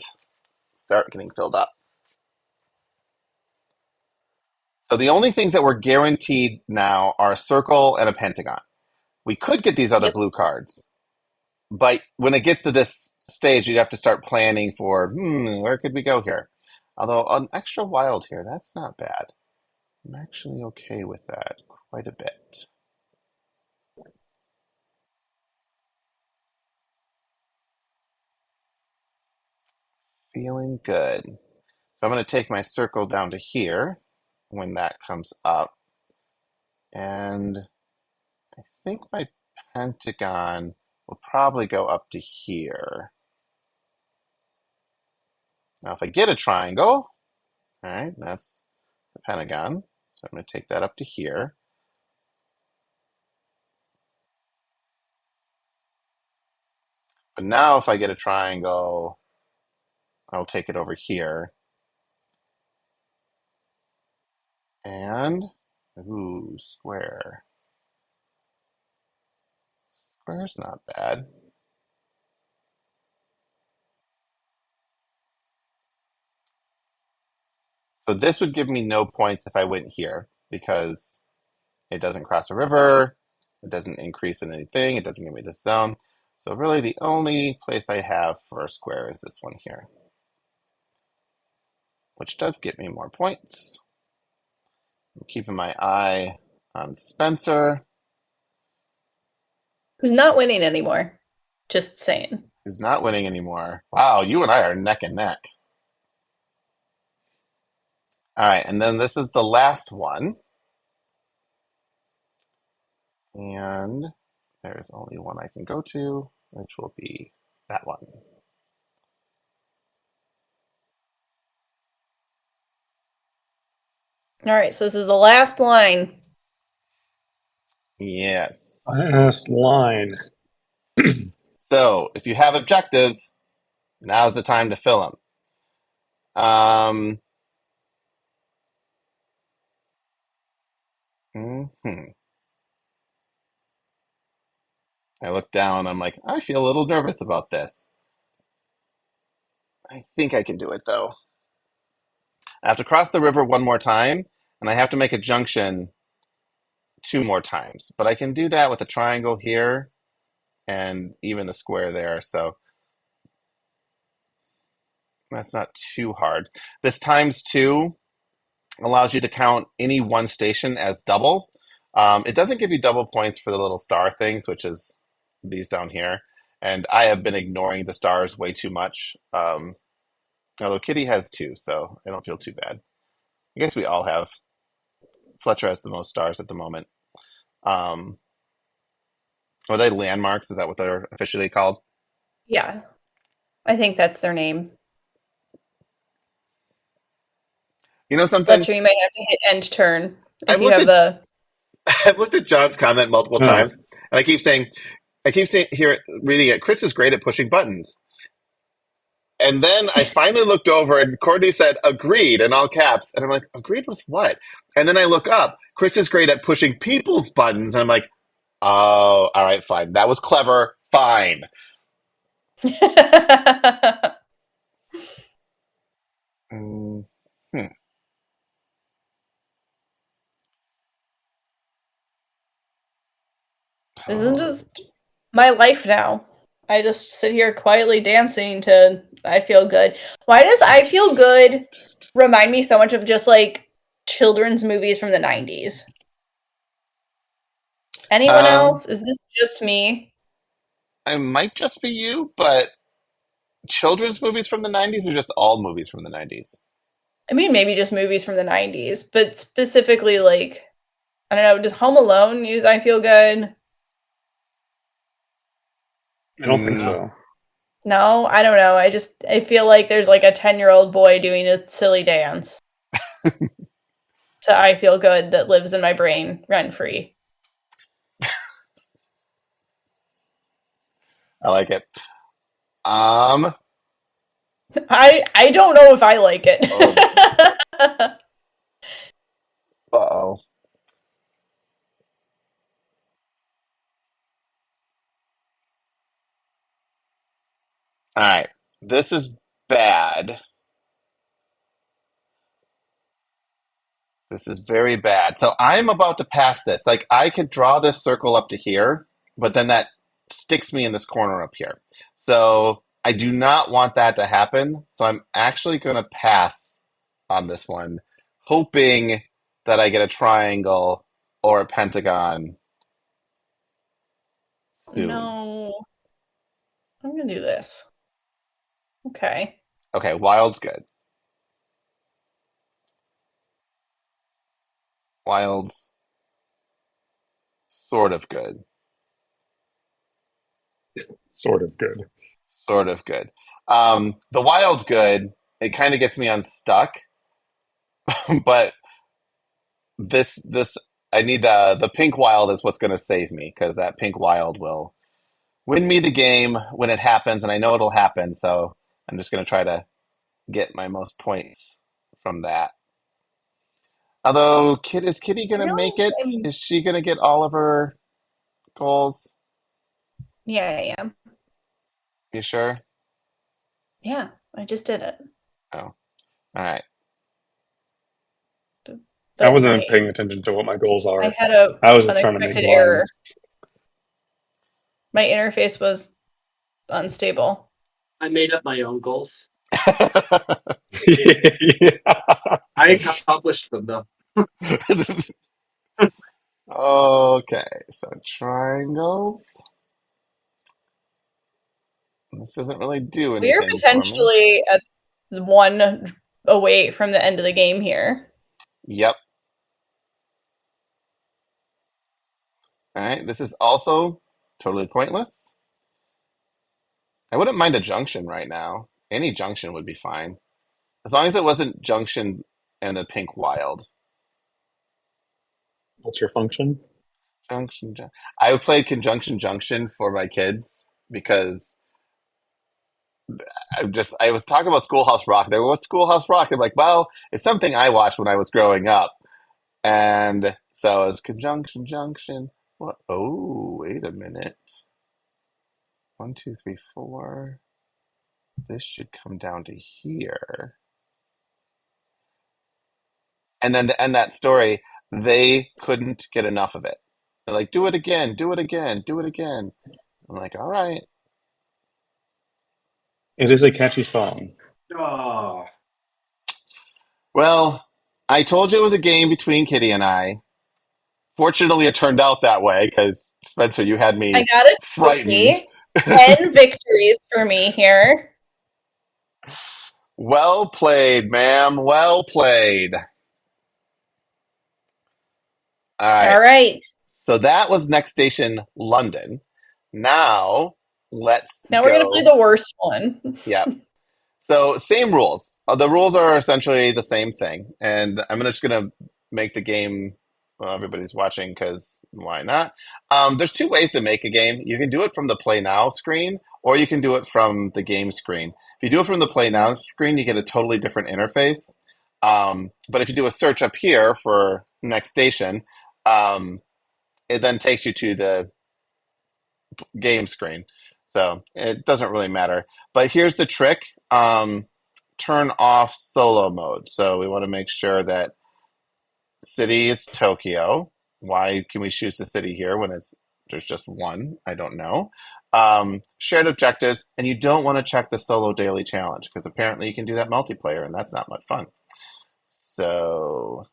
start getting filled up. So the only things that we're guaranteed now are a circle and a pentagon. We could get these other Yep. blue cards, but when it gets to this stage, you have to start planning for, where could we go here? Although an extra wild here, that's not bad. I'm actually okay with that quite a bit. Feeling good. So I'm going to take my circle down to here when that comes up. And I think my pentagon will probably go up to here. Now, if I get a triangle, all right, that's the pentagon. So I'm going to take that up to here. But now if I get a triangle, I'll take it over here. And, ooh, square. Square's not bad. So this would give me no points if I went here because it doesn't cross a river, it doesn't increase in anything, it doesn't give me this zone. So really the only place I have for a square is this one here, which does get me more points. I'm keeping my eye on Spencer, Who's not winning anymore. Just saying. who's not winning anymore. Wow, you and I are neck and neck. All right, and then this is the last one. And there's only one I can go to, which will be that one. All right, so this is the last line. Yes. Last line. So if you have objectives, now's the time to fill them. Mhm. I look down, I'm like, I feel a little nervous about this. I think I can do it though. I have to cross the river one more time, and I have to make a junction 2 more times. But I can do that with a triangle here and even the square there, so that's not too hard. This times 2 allows you to count any one station as double. It doesn't give you double points for the little star things, which is these down here. And I have been ignoring the stars way too much. Although Kitty has 2, so I don't feel too bad. I guess we all have. Fletcher has the most stars at the moment. Are they landmarks? Is that what they're officially called? Yeah, I think that's their name. You know something? Fletcher, you might have to hit end turn if I've you looked have at the. I've looked at John's comment multiple Oh. times, and I keep saying here reading it. Chris is great at pushing buttons. And then I finally looked over and Courtney said, agreed in all caps. And I'm like, agreed with what? And then I look up. Chris is great at pushing people's buttons. And I'm like, oh, all right, fine. That was clever. Fine. Mm, hmm. This isn't Oh. just my life now. I just sit here quietly dancing to I Feel Good. Why does I Feel Good remind me so much of just like children's movies from the 90s? Anyone else? Is this just me? It might just be you, but children's movies from the 90s or just all movies from the 90s? I mean, maybe just movies from the 90s, but specifically like, I don't know, does Home Alone use I Feel Good? I don't think Mm, so. No, I don't know. I feel like there's like a 10-year-old boy doing a silly dance to I Feel Good that lives in my brain rent free. I like it. I don't know if I like it. Uh-oh. All right. This is bad. This is very bad. So I'm about to pass this. Like I could draw this circle up to here, but then that sticks me in this corner up here. So I do not want that to happen. So I'm actually going to pass on this one, hoping that I get a triangle or a pentagon soon. No. I'm gonna do this. Okay. Okay, wild's good. Wild's sort of good. Sort of good. Sort of good. The wild's good. It kind of gets me unstuck, but this I need the pink wild is what's going to save me because that pink wild will win me the game when it happens, and I know it'll happen. So I'm just going to try to get my most points from that. Although, is Kitty I going to make really, it? Is she going to get all of her goals? yeah, I am. You sure? Yeah, I just did it. Oh, all right. I But wasn't paying attention to what my goals I are. had a I was just trying to make unexpected error. lines. My interface was unstable. I made up my own goals. Yeah. I accomplished them though. Okay, so triangles. This doesn't really do We are anything for me. potentially at one away from the end of the game here. Yep. All right, this is also totally pointless. I wouldn't mind a junction right now. Any junction would be fine. As long as it wasn't junction and the pink wild. What's your function? I would play conjunction junction for my kids because I was talking about Schoolhouse Rock. There was Schoolhouse Rock. I'm like, well, it's something I watched when I was growing up. And so it's conjunction junction. What? Oh, wait a minute. 1, 2, 3, 4. This should come down to here. And then to end that story, they couldn't get enough of it. They're like, do it again, do it again, do it again. I'm like, all right. It is a catchy song. Oh, Well, I told you it was a game between Kitty and I. Fortunately, it turned out that way because, Spencer, you had I me got a frightened. trophy. 10 victories for me here. Well played, ma'am. Well played. All right. All right. So that was Next Station London. Now let's Now we're going to play go. the worst one. Yeah. So same rules. The rules are essentially the same thing, and I'm just gonna make the game. Well, everybody's watching because why not? There's two ways to make a game. You can do it from the Play Now screen, or you can do it from the game screen. If you do it from the Play Now screen, you get a totally different interface. But if you do a search up here for Next Station, it then takes you to the game screen. So it doesn't really matter. But here's the trick. Turn off solo mode. So we want to make sure that city is Tokyo. Why can we choose the city here when there's just one? I don't know. Shared objectives, and you don't want to check the solo daily challenge because apparently you can do that multiplayer, and that's not much fun. So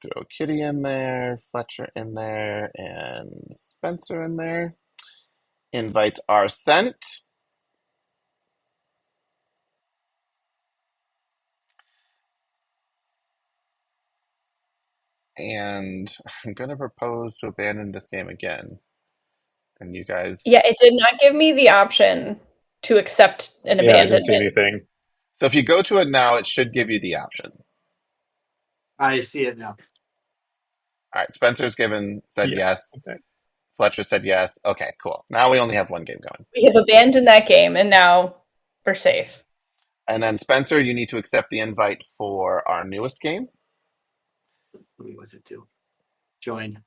throw Kitty in there, Fletcher in there, and Spencer in there. Invites are sent. And I'm going to propose to abandon this game again. And you guys. Yeah, it did not give me the option to accept an Yeah, I didn't see abandonment. anything. So if you go to it now, it should give you the option. I see it now. All right, Spencer's said Yeah. yes. Okay. Fletcher said yes. Okay, cool. Now we only have one game going. We have abandoned that game, and now we're safe. And then Spencer, you need to accept the invite for our newest game. Who was it to? Join.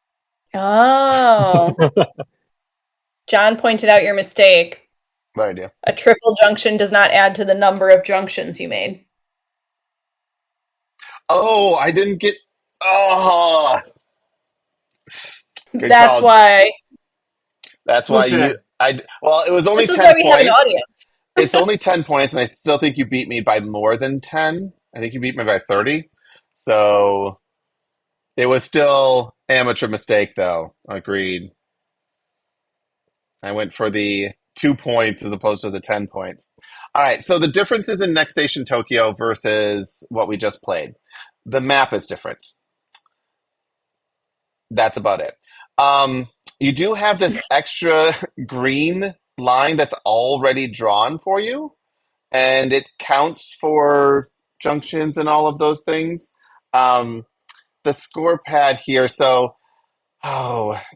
Oh. John pointed out your mistake. What idea? A triple junction does not add to the number of junctions you made. Oh, I didn't get. Oh, good That's call. why. That's why Okay. you. Well, it was only This is 10 why we have an points. audience. It's only 10 points, and I still think you beat me by more than 10. I think you beat me by 30. So it was still amateur mistake, though. Agreed. I went for the 2 points as opposed to the 10 points. All right, so the differences in Next Station Tokyo versus what we just played. The map is different. That's about it. You do have this extra green line that's already drawn for you, and it counts for junctions and all of those things. The score pad here. So,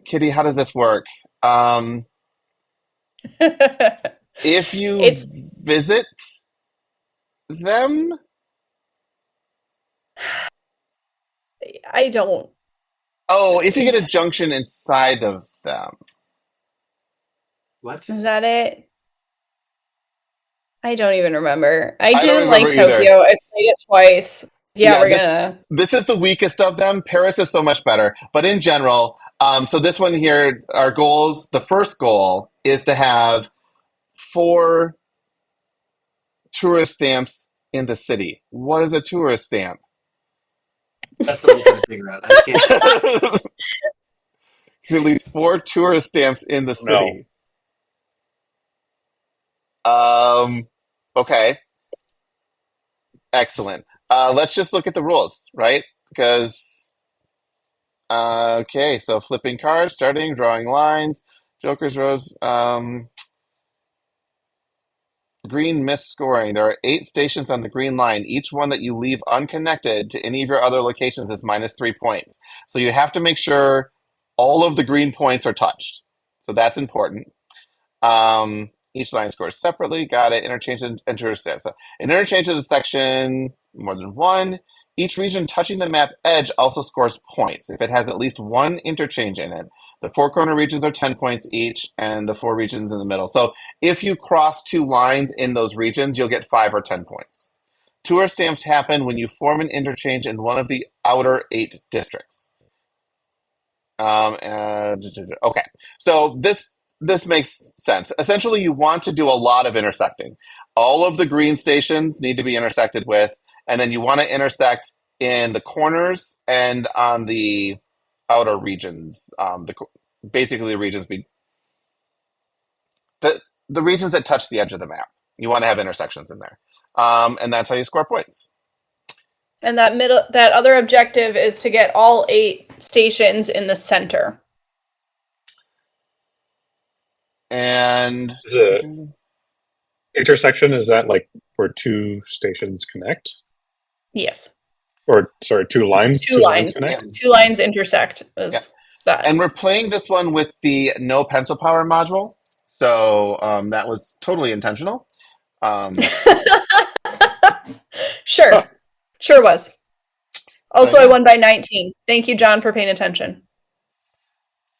Kitty, how does this work? If you It's visit them, I don't. oh, if you get a junction inside of them. What? Is that it? I don't even remember. I I don't didn't like remember either. Tokyo. I played it twice. Yeah, Yeah, we're this gonna. this is the weakest of them. Paris is so much better. But in general, so this one here, our goals, the first goal is to have 4 tourist stamps in the city. What is a tourist stamp? That's what I'm trying to figure out. I can't. At least 4 tourist stamps in the No. city. Um, okay, excellent. Let's just look at the rules, right? Because okay, so flipping cards, starting, drawing lines, Joker's roads, green missed scoring. There are 8 stations on the green line. Each one that you leave unconnected to any of your other locations is minus 3 points. So you have to make sure all of the green points are touched. So that's important. Each line scores separately. Got it. Interchange and intercept. So an interchange is a section more than one. Each region touching the map edge also scores points if it has at least one interchange in it. The 4 corner regions are 10 points each, and the 4 regions in the middle. So if you cross 2 lines in those regions, you'll get 5 or 10 points. Tour stamps happen when you form an interchange in one of the outer 8 districts. Okay, so this makes sense. Essentially, you want to do a lot of intersecting. All of the green stations need to be intersected with, and then you want to intersect in the corners and on the outer regions. Basically, the regions the the regions that touch the edge of the map. You want to have intersections in there, and that's how you score points. And that other objective is to get all 8 stations in the center. And Is it intersection? Is that like where 2 stations connect? Yes. Or sorry, 2 lines? Two 2 lines lines. yeah, connect? 2 lines intersect yeah. is that. And we're playing this one with the no pencil power module. So that was totally intentional. Um, Sure. Sure was. so Also, I yeah. won by 19. Thank you, John, for paying attention.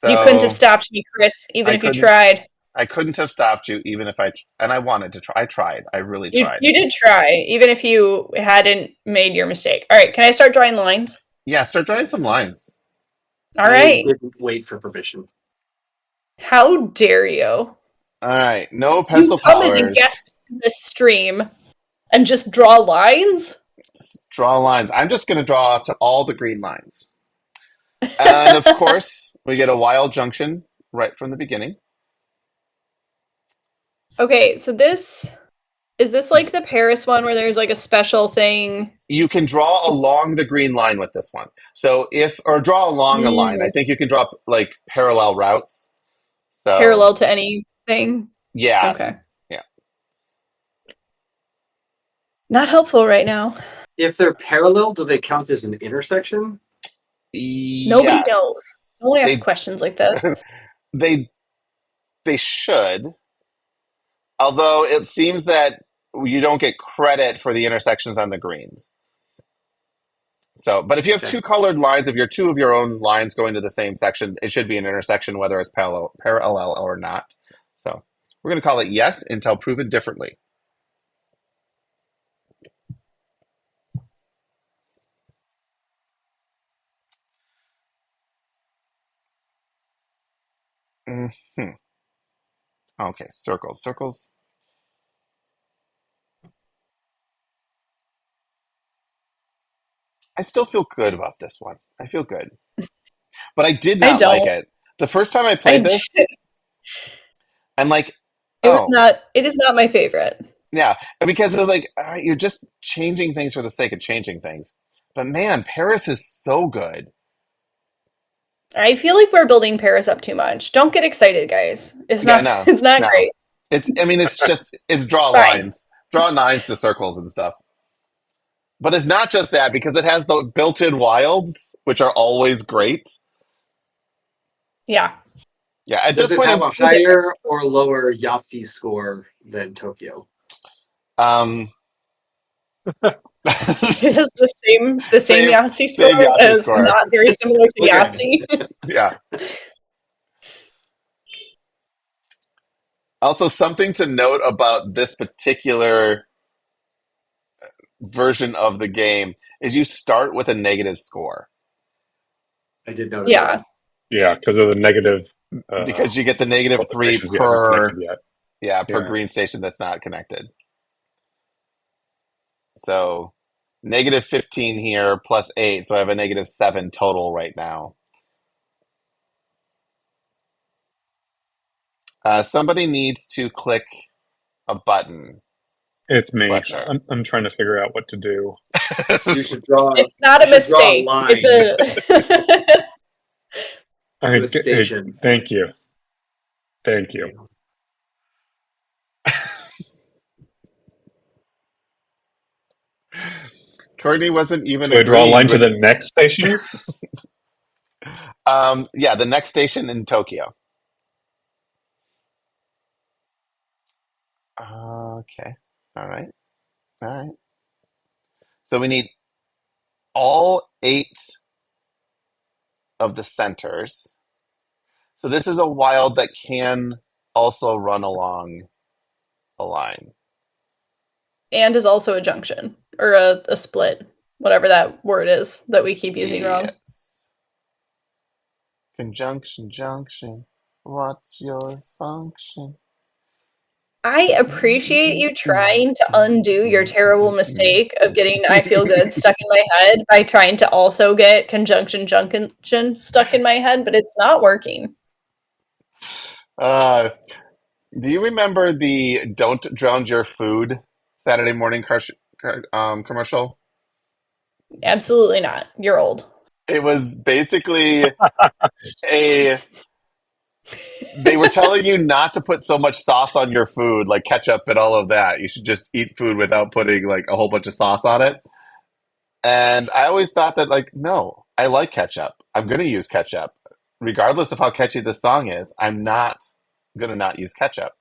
You couldn't have So stopped me, Chris, even I if you couldn't tried. I couldn't have stopped you even if and I wanted to try. I tried. I really You tried. you did try, even if you hadn't made your mistake. All right, can I start drawing lines? Yeah, start drawing some lines. All I right. didn't wait for permission. How dare you? All right, no You pencil come as a powers. guest to this stream and just draw lines? Just draw lines. I'm just going to draw to all the green lines. And of course, we get a wild junction right from the beginning. Okay, so this is this like the Paris one where there's like a special thing? You can draw along the green line with this one. So or draw along a line. I think you can draw like parallel routes. So Parallel to anything? Okay. yes, yeah, Not helpful right now. If they're parallel, do they count as an intersection? Nobody knows. yes. Don't ask They questions like this. they they should. Although it seems that you don't get credit for the intersections on the greens. So, but if you have Okay. 2 colored lines, if you're 2 of your own lines going to the same section, it should be an intersection, whether it's parallel or not. So, we're going to call it yes until proven differently. Hmm. Okay, circles, circles. I still feel good about this one. I feel good. But I did I not like don't. it. The first time I I played this, I'm like, It was oh, not. It is not my favorite. yeah. Because it was like, all right, you're just changing things for the sake of changing things. But man, Paris is so good. I feel like we're building Paris up too much. Don't get excited, guys. It's Yeah, not. no, It's not no. great. I mean, it's draw It's fine. lines, draw lines to circles and stuff. But it's not just that because it has the built-in wilds, which are always great. Yeah. Yeah, at Does this it point, have a higher or lower Yahtzee score than Tokyo? um, It has the same same Yahtzee same score Yahtzee as score. not very similar to Okay. Yahtzee. Yeah. Also, something to note about this particular version of the game is you start with a negative score I did notice Yeah. that. Yeah, because of the negative. because you get the negative Well, the 3 stations we haven't connected yet. per Yeah. green station that's not connected. So negative 15 here plus 8, so I have a negative 7 total right now. Somebody needs to click a button, It's me. Fletcher. I'm trying to figure out what to do. You should draw. It's not You a should draw a mistake. line It's a to a Hey, station. thank you. Thank you. Okay. Courtney wasn't even So I draw a agreeing line to with. the next station. Yeah, the next station in Tokyo. Okay. All right. All right. So we need all 8 of the centers. So this is a wild that can also run along a line. and is also a junction or a split, whatever that word is that we keep using wrong. Yes. Conjunction, junction. What's your function? I appreciate you trying to undo your terrible mistake of getting I feel good stuck in my head by trying to also get conjunction junction stuck in my head, but it's not working. Uh, do you remember the "Don't Drown Your Food" Saturday morning commercial? Absolutely not. You're old. It was basically a. They were telling you not to put so much sauce on your food, like ketchup and all of that. You should just eat food without putting like a whole bunch of sauce on it. And I always thought that, like, no, I like ketchup. I'm going to use ketchup. Regardless of how catchy this song is, I'm not going to not use ketchup.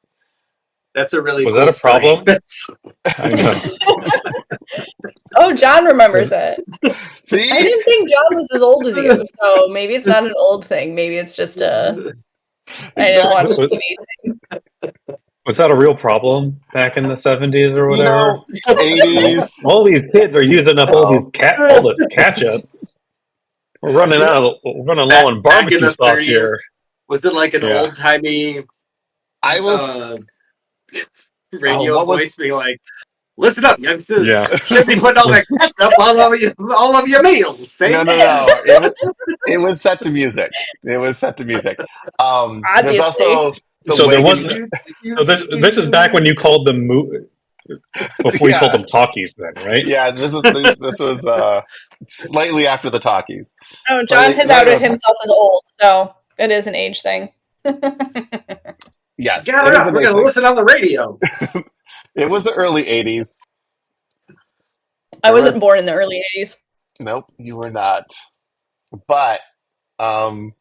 That's a really Was cool that a story. problem? I know. Oh, John remembers Was it. I See? didn't think John was as old as you, so maybe it's not an old thing. Maybe it's just a I didn't watch Exactly. TV. was that a real problem back in the 70s or You whatever? know, 80s. All these kids are using up Oh, all this ketchup. We're running You know, we're running low back on back in barbecue the sauce 30s, here. was it like an Yeah. old timey I was. radio What was. voice being like, "Listen up, youngsters! Yeah. Shouldn't be putting all that ketchup all over your meals." No, See? no, no. It was set to music. It was set to music. There's Obviously. also the So there wagon. wasn't. So this is back when you called them before you called Yeah, them talkies, then, right? yeah. This was slightly after the talkies. Oh, John Slightly has right outed around talkies. himself as old, so it is an age thing. Yes, Gather it is up, we're gonna amazing. listen on the radio. It was the early '80s. I There wasn't was born in the early 80s. nope, you were not. But um,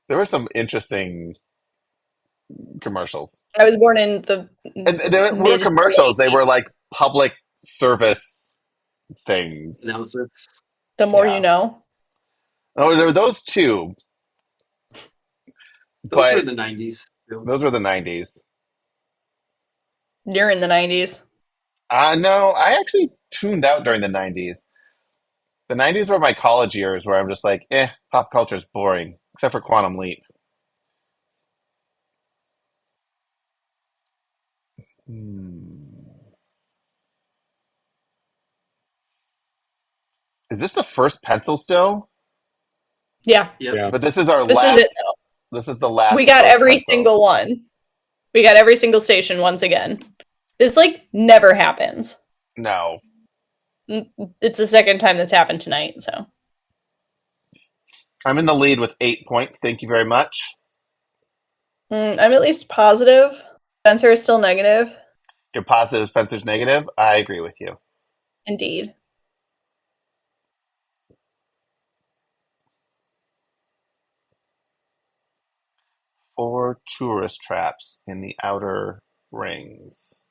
there were some interesting commercials, I was born in the and there were mid to commercials. They late 80s. were like public service things. Announcements. The more you Yeah. know. Oh, there were those two, Those were but in the '90s. Too. those were the '90s. You're in the 90s. No, I actually tuned out during the '90s. The '90s were my college years, where I'm just like, pop culture is boring, except for Quantum Leap. Hmm. Is this the first pencil still? Yeah. Yep. Yeah. But this is our This is it last. though. This is the We last got first every pencil. single one. We got every single station once again. This like never happens. No. It's the second time that's happened tonight, so I'm in the lead with 8 points. Thank you very much. I'm at least positive. Spencer is still negative. You're positive, Spencer's negative. I agree with you. Indeed. 4 tourist traps in the outer rings.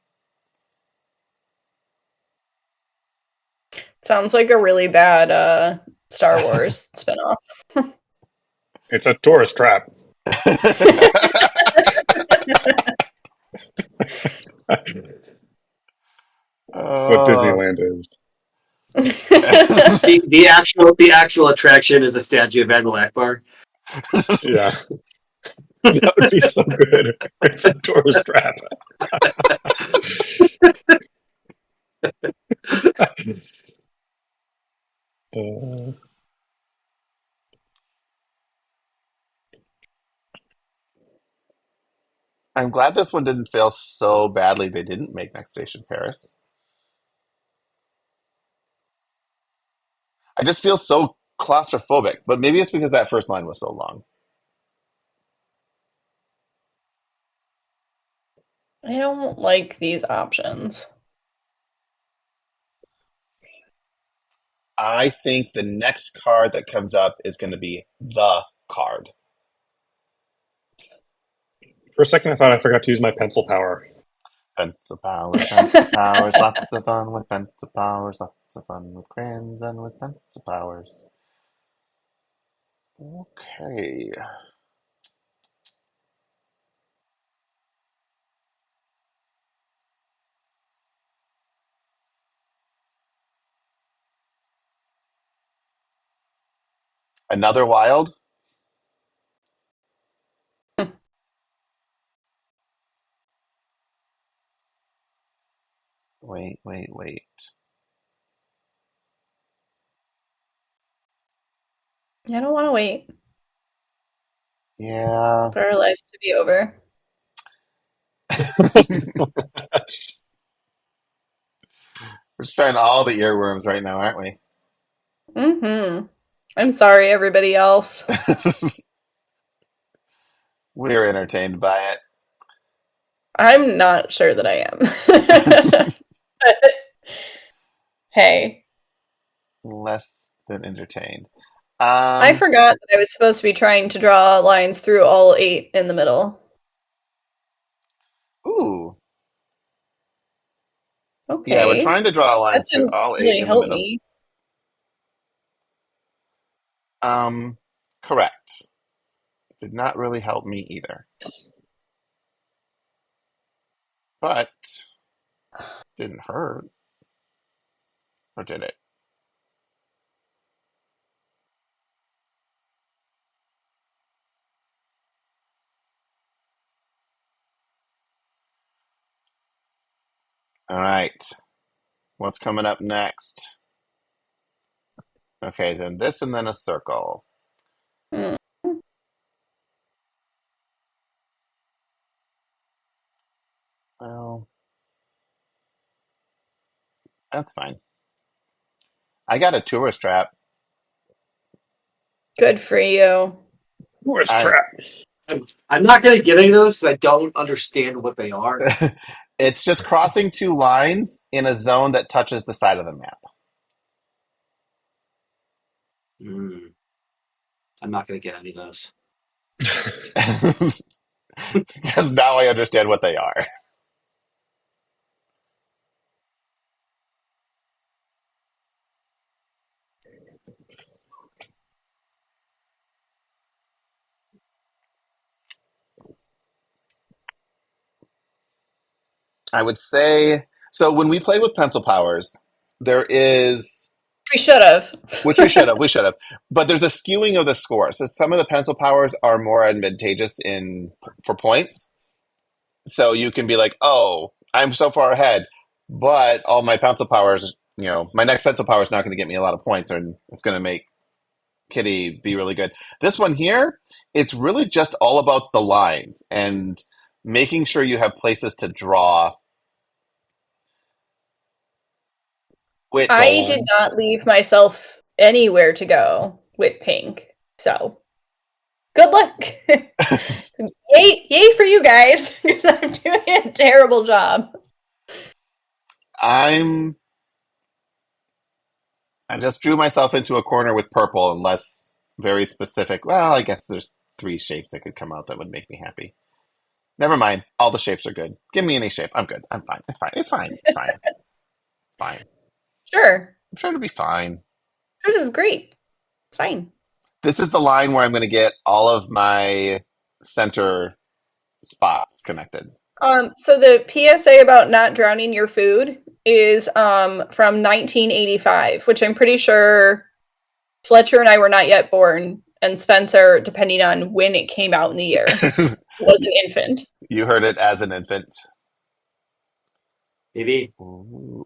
Sounds like a really bad Star Wars spinoff. It's a tourist trap. That's what Oh. Disneyland is. The actual attraction is a statue of Admiral Akbar. Yeah. That would be so good. It's a tourist trap. Uh, I'm glad this one didn't fail so badly they didn't make Next Station Paris. I just feel so claustrophobic, but maybe it's because that first line was so long. I don't like these options. I think the next card that comes up is going to be the card. for a second, I thought I forgot to use my pencil power. Pencil powers, lots of fun with pencil powers, lots of fun with crayons and with pencil powers. Okay. Another wild? Wait. I don't want to wait Yeah. for our lives to be over. We're just trying all the earworms right now, aren't we? Mm-hmm. I'm sorry, everybody else. We're entertained by it. I'm not sure that I am. But, hey, Less than entertained. I forgot that I was supposed to be trying to draw lines through all 8 in the middle. Ooh. Okay. Yeah, we're trying to draw That lines through didn't all 8 really in the help middle. me. Correct. Did not really help me either. But didn't hurt. Or did it? All right. What's coming up next? Okay, then this and then a circle. Hmm. Well, that's fine. I got a tourist trap. Good for you. Tourist I, trap. I'm not going to get any of those because I don't understand what they are. it's just crossing 2 lines in a zone that touches the side of the map. I'm not going to get any of those. Because now I understand what they are. I would say so. When we played with pencil powers, there is, We should have. which we should have, but there's a skewing of the score. So some of the pencil powers are more advantageous for points. So you can be like, oh, I'm so far ahead, but all my pencil powers, my next pencil power is not going to get me a lot of points, and it's going to make Kitty be really good. This one here, it's really just all about the lines and making sure you have places to draw. Which I did not leave myself anywhere to go with pink. So, good luck. Yay for you guys, because I'm doing a terrible job. I just drew myself into a corner with purple unless very specific. Well, I guess there's 3 shapes that could come out that would make me happy. Never mind. All the shapes are good. Give me any shape. I'm good. I'm fine. It's fine. It's fine. It's fine. It's fine. Sure. I'm sure it'll be fine. This is great. It's fine. This is the line where I'm going to get all of my center spots connected. So the PSA about not drowning your food is from 1985, which I'm pretty sure Fletcher and I were not yet born, and Spencer, depending on when it came out in the year, was an infant. You heard it as an infant. Maybe. Ooh.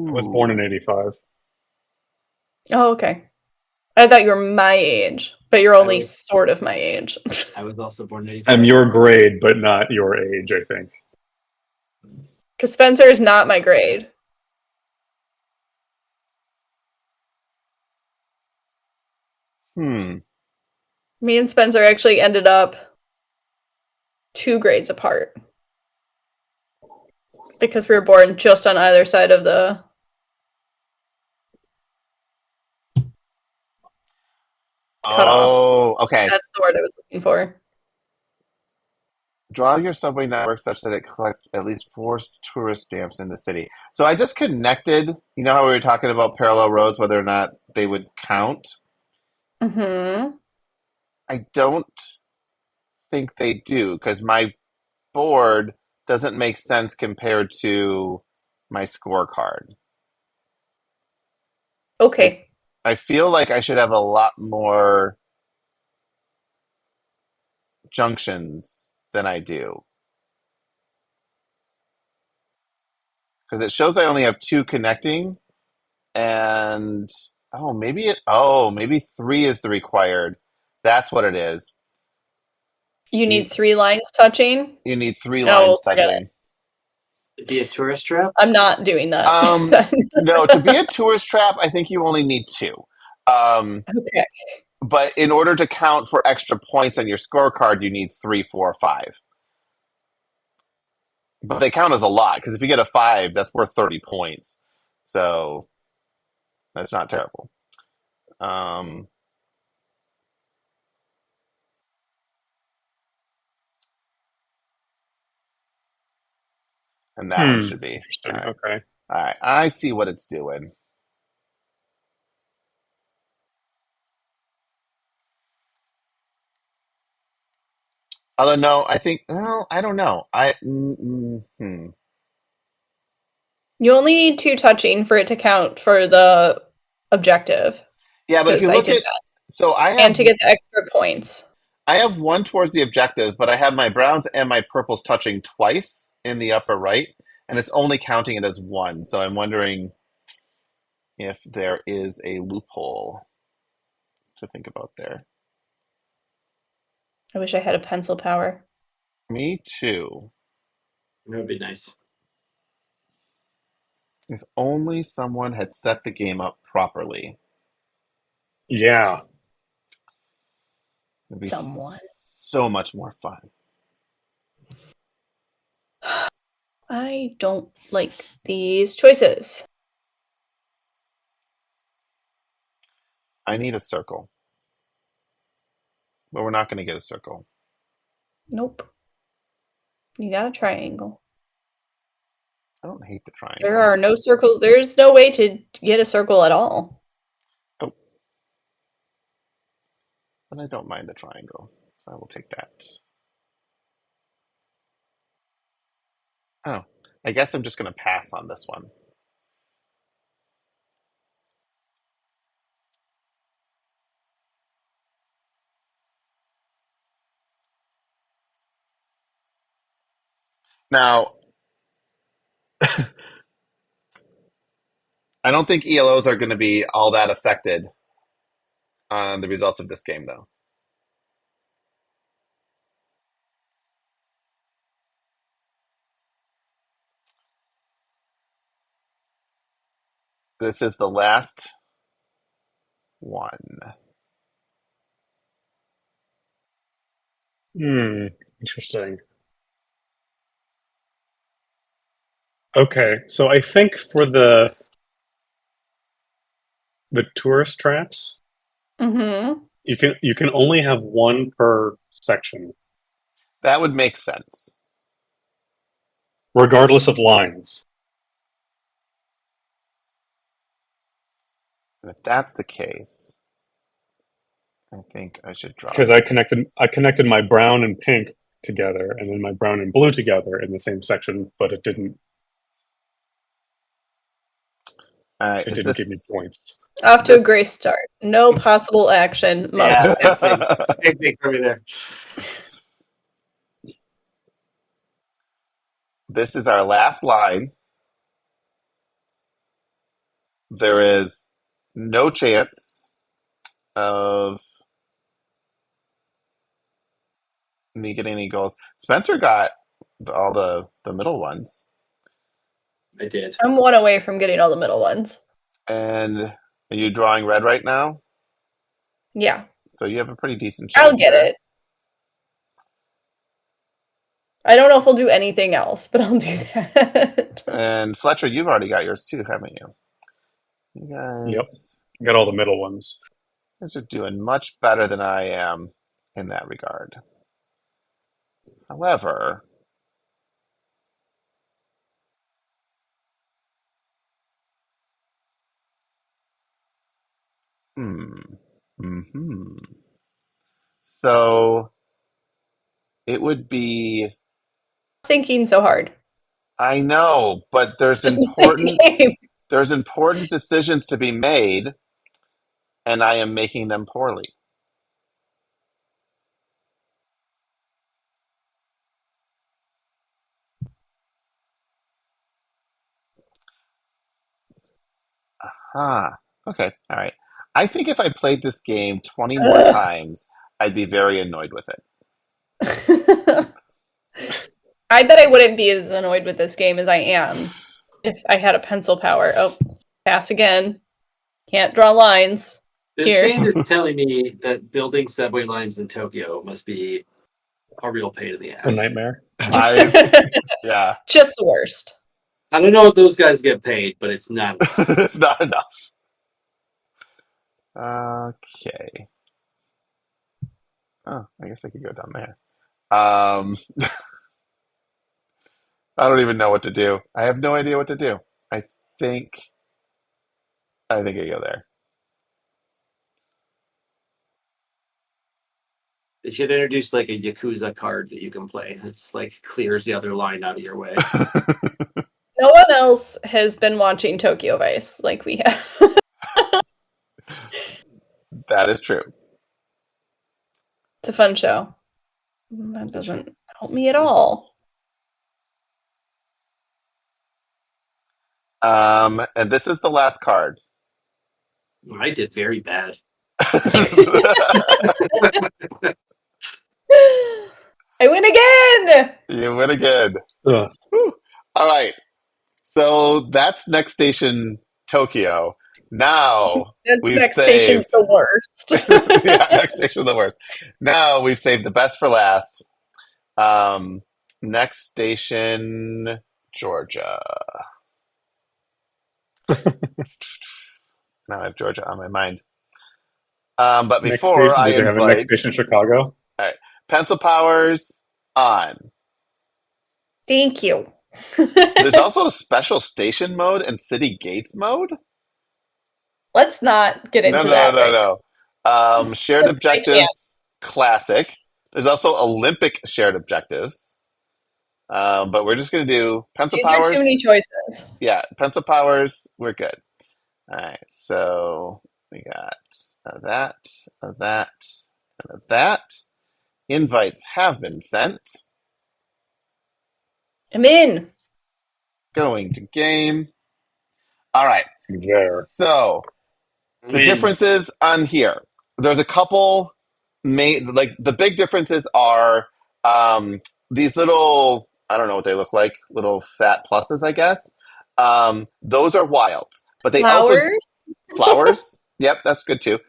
I was born in 85. Oh, okay. I thought you were my age, but you're only sort of my age. I was also born in 85. I'm your grade, but not your age, I think. Because Spencer is not my grade. Hmm. Me and Spencer actually ended up 2 grades apart. Because we were born just on either side of the... cut off. Oh, okay. That's the word I was looking for. Draw your subway network such that it collects at least 4 tourist stamps in the city. So I just connected, you know how we were talking about parallel roads, whether or not they would count? Mm-hmm. I don't think they do because my board doesn't make sense compared to my scorecard. Okay. I feel like I should have a lot more junctions than I do. Because it shows I only have 2 connecting, and maybe 3 is the required. That's what it is. You You need 3 lines touching? you need 3 Oh, lines forget it. touching. It'd be a tourist trap. I'm not doing that. No, to be a tourist trap, I think you only need 2. Okay. But in order to count for extra points on your scorecard, you need 3, 4, 5. But they count as a lot because if you get a 5, that's worth 30 points. So that's not terrible. Um, and that one should be. Interesting. All right. Okay. All right. I see what it's doing. Although, no, I think, well, I don't know. You only need 2 touching for it to count for the objective. Yeah, but if Because you I look did at, that. so And to get the extra points. I have 1 towards the objective, but I have my browns and my purples touching twice in the upper right, and it's only counting it as 1. So I'm wondering if there is a loophole to think about there. I wish I had a pencil power. Me too. That would be nice. If only someone had set the game up properly. Yeah. It'd be Someone. so much more fun. I don't like these choices. I need a circle. But we're not going to get a circle. Nope. You got a triangle. I don't hate the triangle. There are no circles. There's no way to get a circle at all. Oh. But I don't mind the triangle. So I will take that. Oh. I guess I'm just going to pass on this one. Now, I don't think ELOs are going to be all that affected on the results of this game, though. This is the last one. Interesting. Okay, so I think for the tourist traps, Mm-hmm. You can only have one per section, That would make sense. regardless of lines. And if that's the case, I think I should draw Because this. I connected my brown and pink together, and then my brown and blue together in the same section, but it didn't. All right, It is didn't give me this points. Off to a great this? start. No possible action. Must Yeah, have. same thing for me there. This is our last line. There is no chance of me getting any goals. Spencer got all the middle ones. I did. I'm one away from getting all the middle ones. And are you drawing red right now? Yeah, So you have a pretty decent chance. I'll get there. it. I don't know if we'll do anything else, but I'll do that. And Fletcher, you've already got yours too, haven't you? You Yep, guys, got all the middle ones. you guys are doing much better than I am in that regard. However, hmm. So it would be. Thinking so hard. I know, but Just play the game. there's important decisions to be made, and I am making them poorly. Huh. Okay. All right. I think if I played this game 20 more times, I'd be very annoyed with it. I bet I wouldn't be as annoyed with this game as I am if I had a pencil power. Oh, pass again. Can't draw lines. This Here. game is telling me that building subway lines in Tokyo must be a real pain in the A ass. nightmare. Yeah, Just the worst. I don't know what those guys get paid, but it's not enough. it's not enough. Okay. Oh, I guess I could go down there. I don't even know what to do. I have no idea what to do. I think I go there. They should introduce like a Yakuza card that you can play. It's like clears the other line out of your way. No one else has been watching Tokyo Vice like we have. That is true. It's a fun show. That doesn't help me at all. And this is the last card. I did very bad. I win again! You win again. Ugh. Whew. All right. So that's next station, Tokyo. Now That's we've next saved. station's the worst. Yeah, next station the worst. Now we've saved the best for last. Next station, Georgia. Now I have Georgia on my mind. But before I do they have a next invite station in Chicago? Pencil Powers on. Thank you. There's also a special station mode and city gates mode. Let's not get into No. that. Shared I objectives, classic. There's also Olympic shared objectives. But we're just going to do Pencil These Powers. are too many choices. Yeah, Pencil Powers, we're good. All right, so we got that, that, and that. Invites have been sent. I'm in. Going to game. All right, There. so the differences on here. There's a couple like the big differences are these little, I don't know what they look like, little fat pluses, I guess. Those are wilds, but they also Flowers. flowers. Yep, that's good too.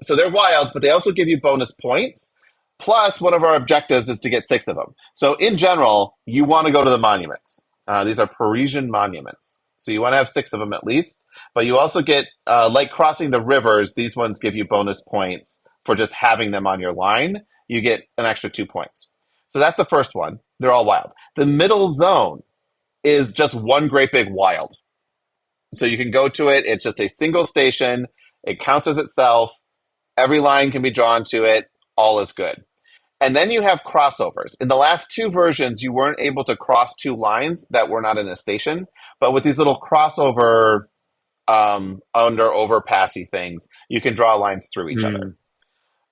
So they're wilds, but they also give you bonus points. Plus, one of our objectives is to get 6 of them. So in general, you want to go to the monuments. These are Parisian monuments. So you want to have 6 of them at least. But you also get, like crossing the rivers, these ones give you bonus points for just having them on your line, you get an extra 2 points. So that's the first one. They're all wild. The middle zone is just one great big wild. So you can go to it. It's just a single station. It counts as itself. Every line can be drawn to it. All is good. And then you have crossovers. In the last two versions, you weren't able to cross two lines that were not in a station. But with these little crossover under overpassy things, you can draw lines through each other.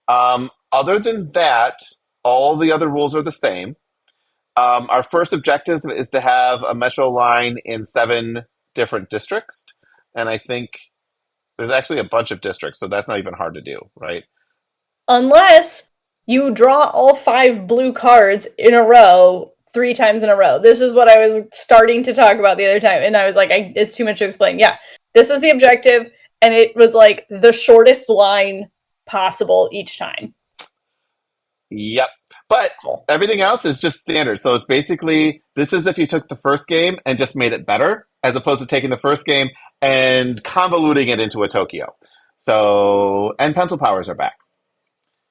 Other than that, all the other rules are the same. Our first objective is to have a metro line in 7 different districts. And I think there's actually a bunch of districts, so that's not even hard to do, right? Unless you draw all 5 blue cards in a row 3 times in a row. This is what I was starting to talk about the other time, and I was like, it's too much to explain. Yeah, this was the objective, and it was like the shortest line possible each time. Yep. But everything else is just standard. So it's basically, this is if you took the first game and just made it better, as opposed to taking the first game and convoluting it into a Tokyo. So, and pencil powers are back.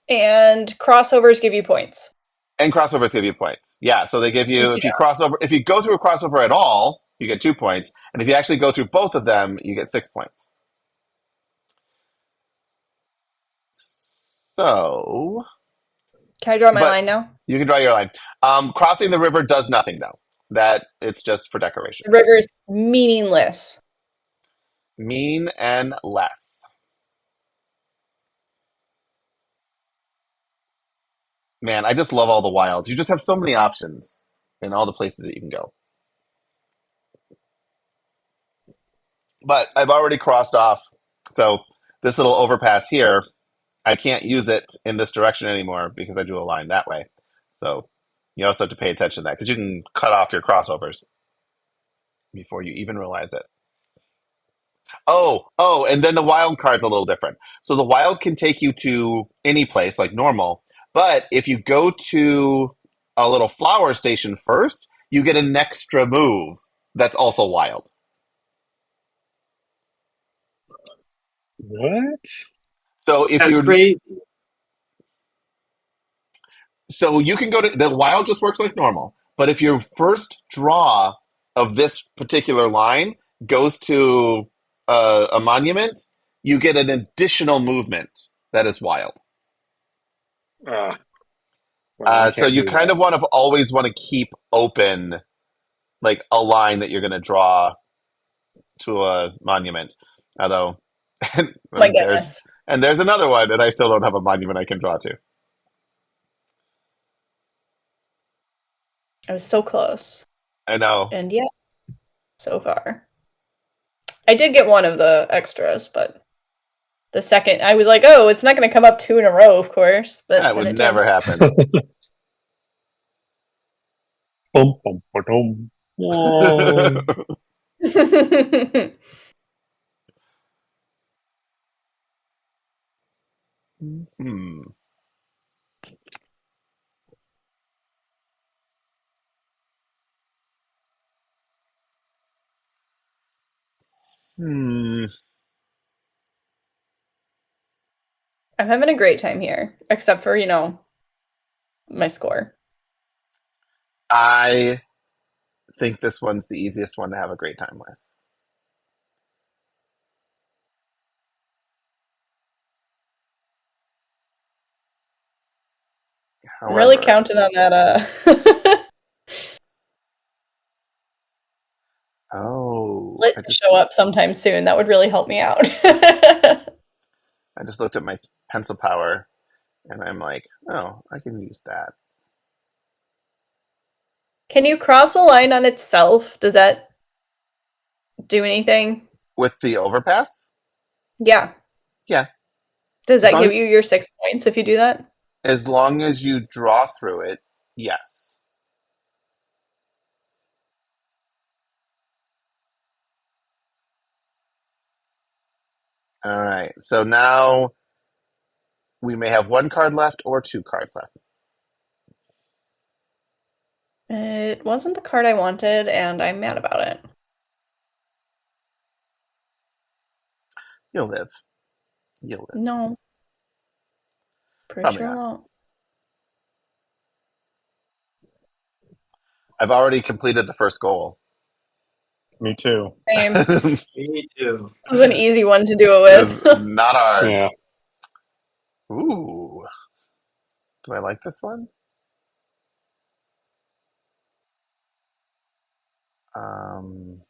And crossovers give you points. And crossovers give you points. Yeah, so they give you, if you crossover, if you go through a crossover at all, you get 2 points. And if you actually go through both of them, you get 6 points. So... Can I draw my line now? You can draw your line. Crossing the river does nothing, though. That it's just for decoration. The river is meaningless. Mean and less. Man, I just love all the wilds. You just have so many options in all the places that you can go. But I've already crossed off. So this little overpass here, I can't use it in this direction anymore because I drew a line that way. So you also have to pay attention to that because you can cut off your crossovers before you even realize it. Oh, and then the wild card's a little different. So the wild can take you to any place like normal, but if you go to a little flower station first, you get an extra move that's also wild. What? So if That's you're crazy. So you can go to the wild just works like normal, but if your first draw of this particular line goes to a monument, you get an additional movement that is wild. Well, I So can't you do kind that. of always want to keep open like a line that you're going to draw to a monument. Although My goodness. there's another one, and I still don't have a monument I can draw to. I was so close. I know. And yeah, so far. I did get one of the extras, but the second, I was like, oh, it's not going to come up 2 in a row, of course. But That then would it never did. happen. Bum, bum, ba-dum. Whoa. Hmm. Hmm. I'm having a great time here, except for, my score. I think this one's the easiest one to have a great time with. I'm really However, counting on that lit I to show up sometime soon. That would really help me out. just looked at my pencil power, and I'm like, oh, I can use that. Can you cross a line on itself? Does that do anything? With the overpass? Yeah. Yeah. Does As that long give you your 6 points if you do that? as long as you draw through it, yes. All right. So now we may have 1 card left or 2 cards left. It wasn't the card I wanted, and I'm mad about it. You'll live. You'll live. No. Pretty Probably sure I not. won't. I've already completed the first goal. Me too. Same. Me too. This is an easy one to do it It's with. not hard. Yeah. Ooh. Do I like this one? Um,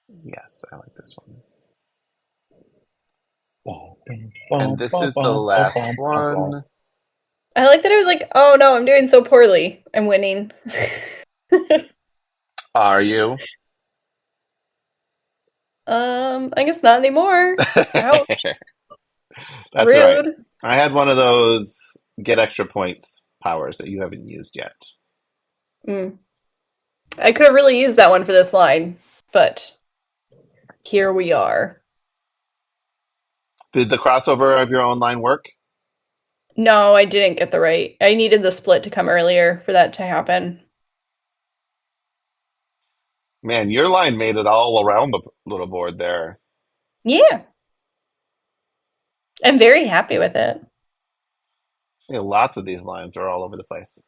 yes, I like this one. And this is the last one. I like that I was like, oh no, I'm doing so poorly. I'm winning. Are you? I guess not anymore. Ouch. That's right. Rude. I had one of those get extra points powers that you haven't used yet. Mm. I could have really used that one for this line, but here we are. Did the crossover of your own line work? No, I didn't get the right. I needed the split to come earlier for that to happen. Man, your line made it all around the little board there. Yeah. I'm very happy with it. Lots of these lines are all over the place.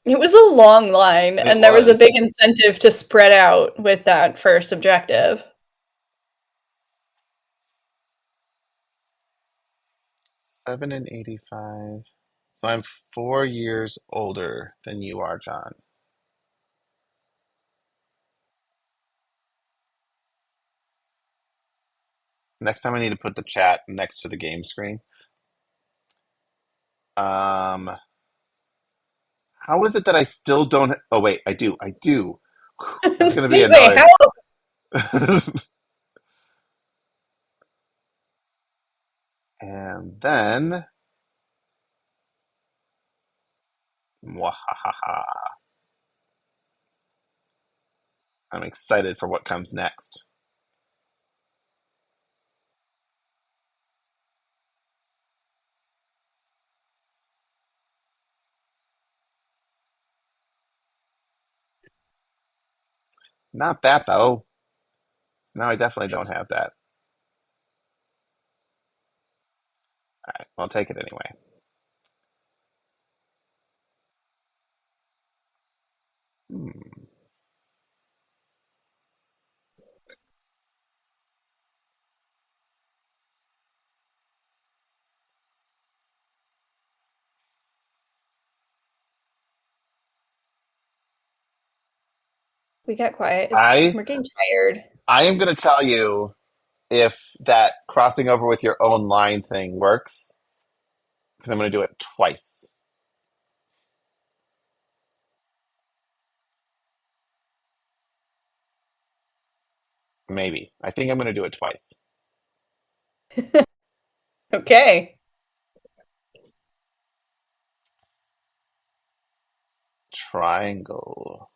It was a long line, It and there was a was. big incentive to spread out with that first objective. 7 and 85. So I'm 4 years older than you are, John. Next time I need to put the chat next to the game screen. How is it that I still don't? Oh wait, I do. I do. I That's was going to be gonna say, annoying. how? And then, mwahaha. I'm excited for what comes next. Not that though. Now I definitely don't have that. All right, I'll take it anyway. Hmm. We got quiet. I We're getting tired. I am going to tell you if that crossing over with your own line thing works because I'm going to do it twice. Maybe. I think I'm going to do it twice. Okay. Triangle.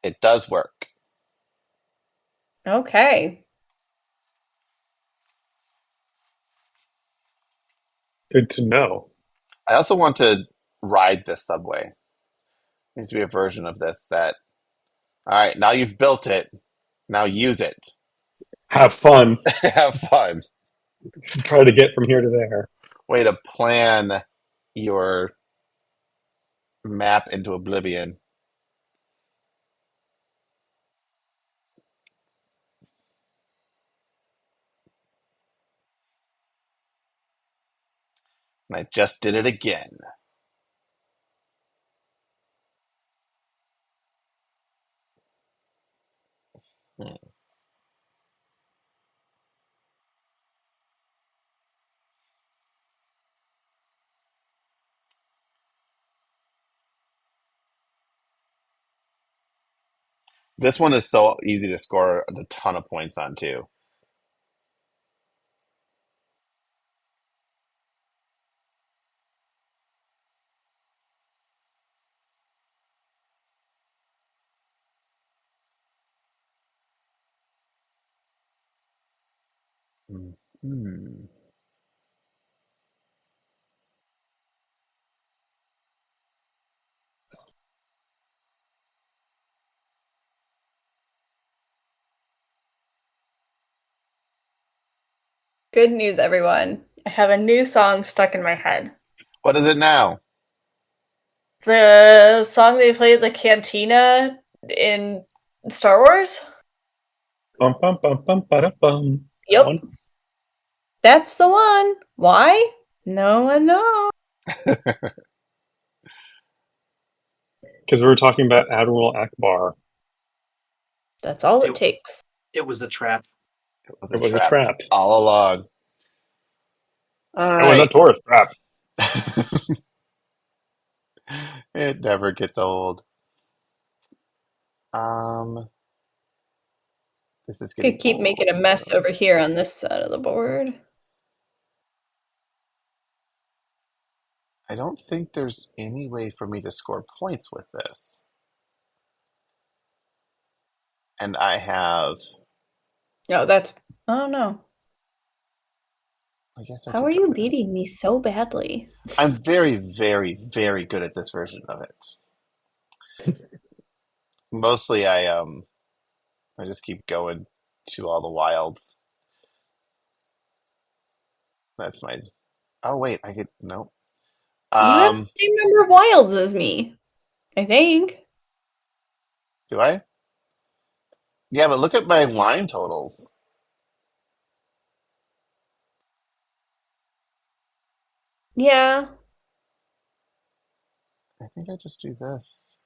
It does work. Okay. Good to know. I also want to ride this subway. Needs to be a version of this that, all right, now you've built it. Now use it. Have fun. Have fun. Try to get from here to there. Way to plan your map into oblivion. And I just did it again. Hmm. This one is so easy to score a ton of points on too. Hmm. Good news, everyone. I have a new song stuck in my head. What is it now? The song they play at the cantina in Star Wars? Bum bum bum bum ba bum. That Yep, one. that's the one. Why? No one knows. Because we were talking about Admiral Akbar. That's all it It, takes. it was a trap. It was It a was a trap trap. all along. All It was a right. tourist trap. It never gets old. Um, this is Could getting keep making a mess old. over here on this side of the board. I don't think there's any way for me to score points with this. And I have, No, that's. Oh no. I guess I How could are go you there. beating me so badly? I'm very, very, very good at this version of it. Mostly I just keep going to all the wilds. That's my, oh wait, I could, no. You have the Um, same number of wilds as me, I think. do I? Yeah, but look at my line totals. Yeah. I think I just do this.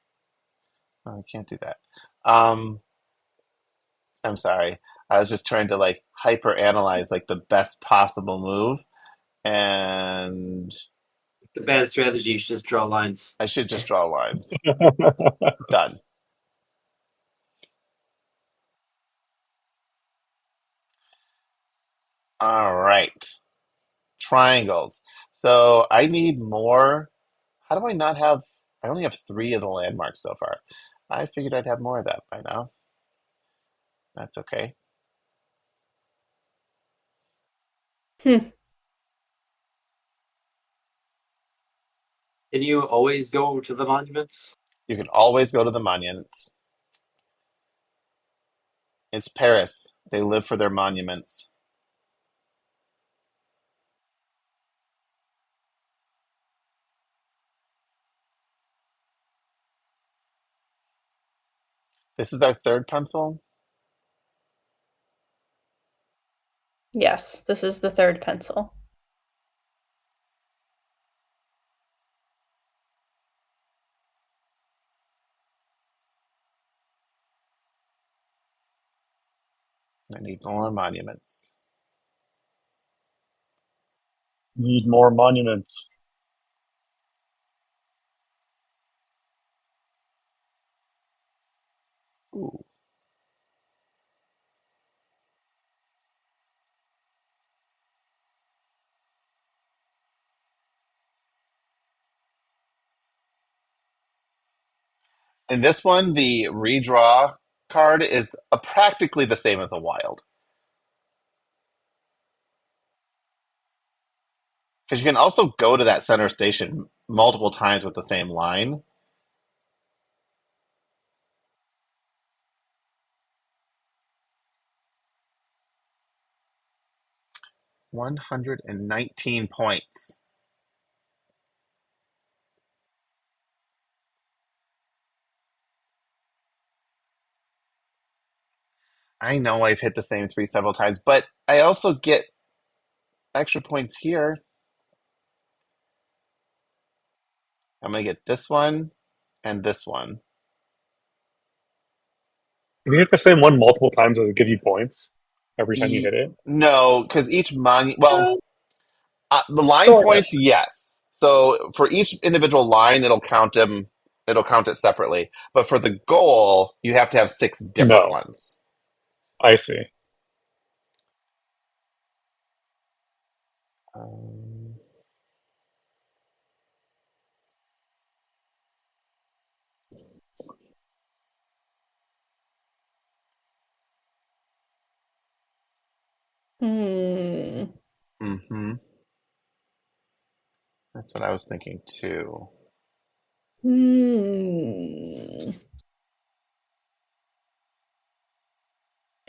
Oh, I can't do that. Um, I'm sorry. I was just trying to like hyper analyze like the best possible move, and The bad strategy. You should just draw lines. I should just draw lines. Done. All right. Triangles. So I need more. How do I not have? I only have three of the landmarks so far. I figured I'd have more of that by now. That's okay. Hmm. Can you always go to the monuments? You can always go to the monuments. It's Paris. They live for their monuments. This is our third pencil. Yes, this is the third pencil. I need more monuments. Need more monuments. Ooh. In this one, the redraw card is practically the same as a wild. Because you can also go to that center station multiple times with the same line. $119. I know I've hit the same three several times, but I also get extra points here. I'm going to get this one and this one. If you hit the same one multiple times, does it give you points every time you hit it? No, because each well, the line Sort of. points, yes. So for each individual line, it'll count them. It'll count it separately. But for the goal, you have to have six different No, ones. I see. Um, Hmm. hmm That's what I was thinking too. Hmm.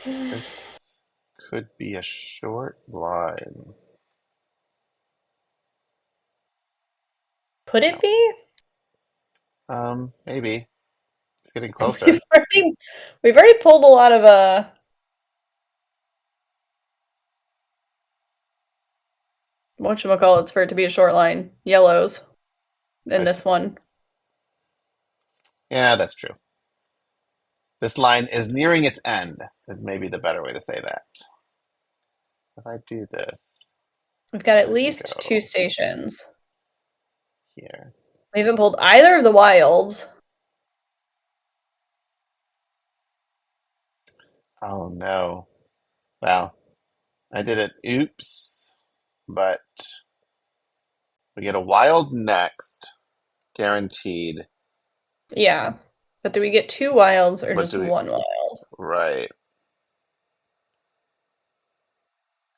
This could be a short line. Could it be? Maybe. It's getting We've closer. already, we've already pulled a lot of whatchamacallits for it to be a short line. Yellows in this one. Yeah, that's true. This line is nearing its end, is maybe the better way to say that. If I do this, We've got I at can least 2 go stations. here. We haven't pulled either of the wilds. Oh no. Well, I did it. Oops. But we get a wild next, guaranteed. Yeah. But do we get 2 wilds or What just do we? 1 wild? Right.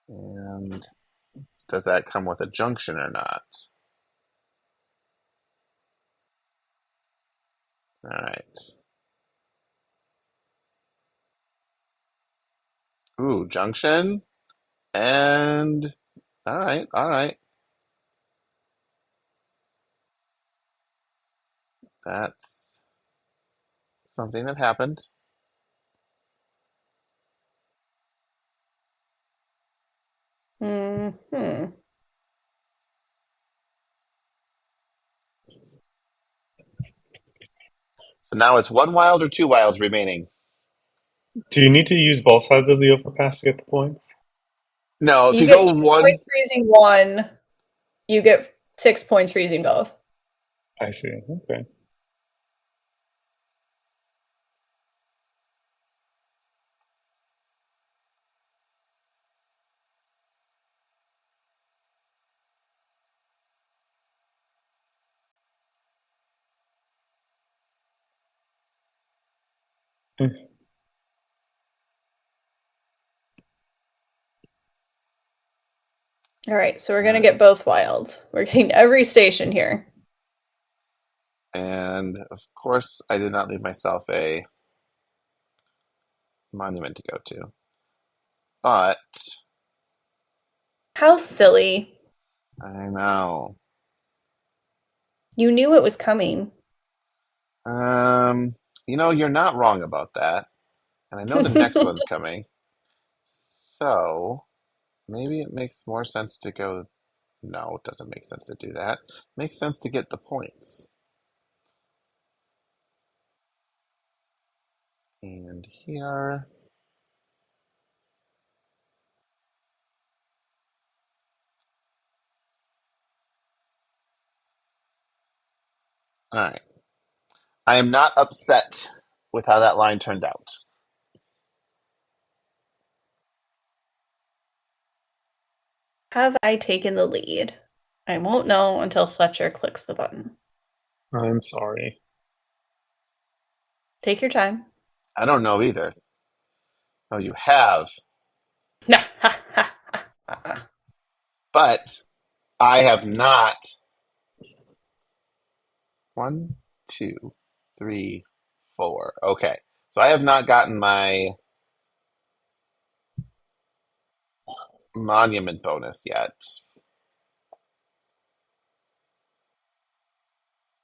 And does that come with a junction or not? All right. Ooh, junction. And all right, all right. That's something that happened. Hmm. So now it's one wild or two wilds remaining. Do you need to use both sides of the overpass to get the points? No, if You you get go 2 one, points for using one. You get 6 points for using both. I see. Okay. All right, so we're all going to right. get both wilds. We're getting every station here. And of course, I did not leave myself a monument to go to. But How silly. I know. You knew it was coming. Um, you're not wrong about that. And I know the next one's coming. So maybe it makes more sense to go. No, it doesn't make sense to do that. It makes sense to get the points. And here. All right. I am not upset with how that line turned out. Have I taken the lead? I won't know until Fletcher clicks the button. I'm sorry. Take your time. I don't know either. Oh, you have. But I have not. One, two, three, four. Okay. So I have not gotten my monument bonus yet.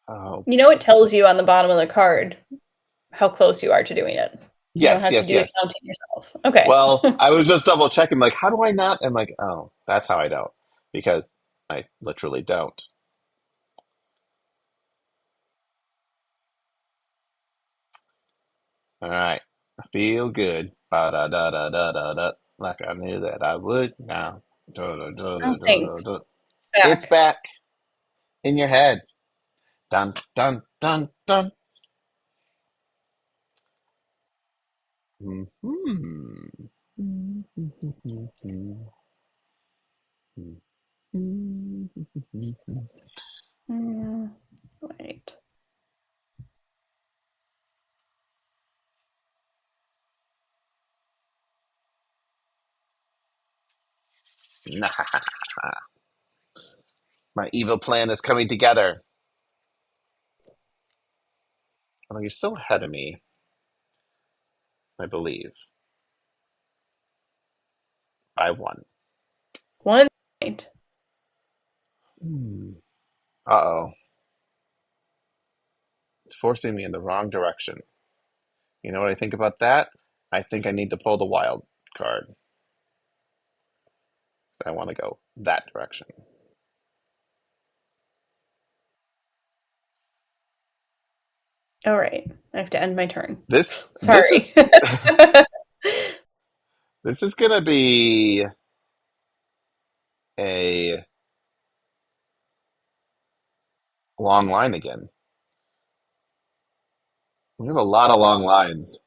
Oh, You know, it tells you on the bottom of the card how close you are to doing it. You don't yes, have to yes, do the yes. counting yourself. Okay. Well, I was just double checking, like, how do I not? And like, oh, that's how I don't. Because I literally don't. All right. I feel good. Ba da da da da da da. Like I knew that I would now. Da, da, da, da, Oh, da, da, thanks. da. It's Back. back in your head. Dun dun dun dun. Hmm. Right. My evil plan is coming together. Although you're still ahead of me, I believe. by 1. 1 point. Uh-oh. It's forcing me in the wrong direction. You know what I think about that? I think I need to pull the wild card. I want to go that direction. All right. I have to end my turn. This Sorry. is this is gonna be a long line again. We have a lot of long lines.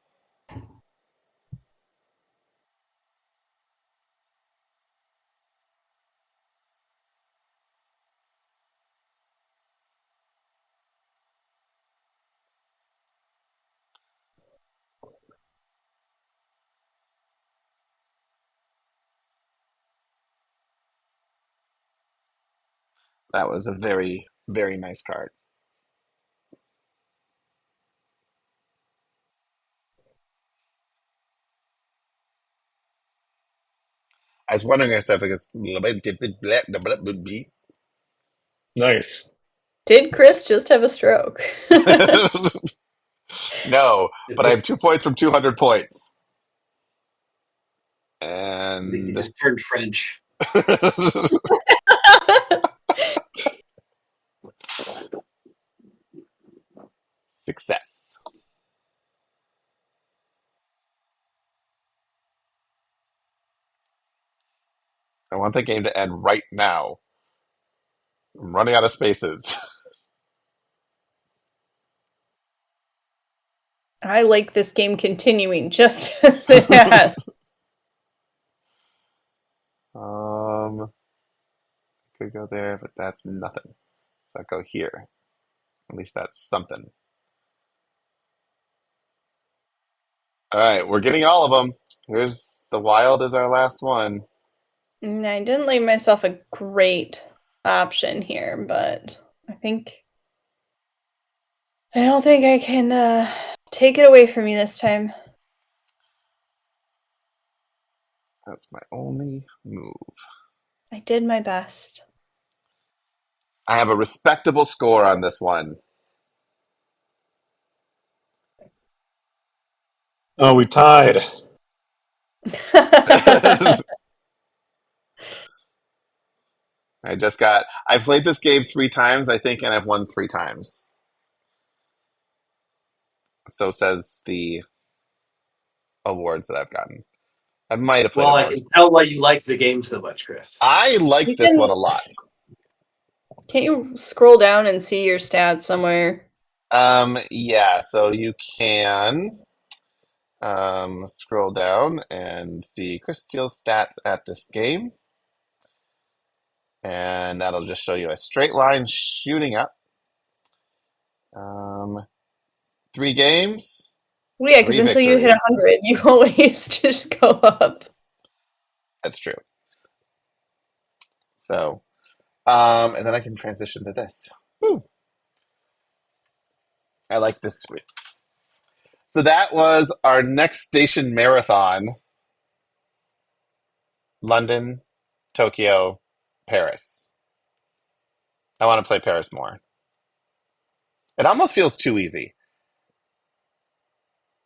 That was a very, very nice card. I was wondering if because Nice. Did Chris just have a stroke? no, I but I think have 2 points from 200 points. he And just turned French. success. I want the game to end right now. I'm running out of spaces. I like this game continuing just as it has. Could go there, but that's nothing. So I go here. At least that's something. All right, we're getting all of them. Here's the wild is our last one. I didn't leave myself a great option here, but I don't think I can take it away from you this time. That's my only move. I did my best. I have a respectable score on this one. Oh, we tied. I played this game 3 times, I think, and I've won 3 times. So says the awards that I've gotten. I might have played Well, it I more. can tell why you like the game so much, Chris. I like You this one can a lot. Can't you scroll down and see your stats somewhere? Yeah, so you can scroll down and see Chris Steele's stats at this game. And that'll just show you a straight line shooting up. 3 games, Well, yeah, because 3 until you hit victories. 100, you always just go up. That's true. So, and then I can transition to this. Whew. I like this screen. So that was our next station marathon. London, Tokyo, Paris. I want to play Paris more. It almost feels too easy.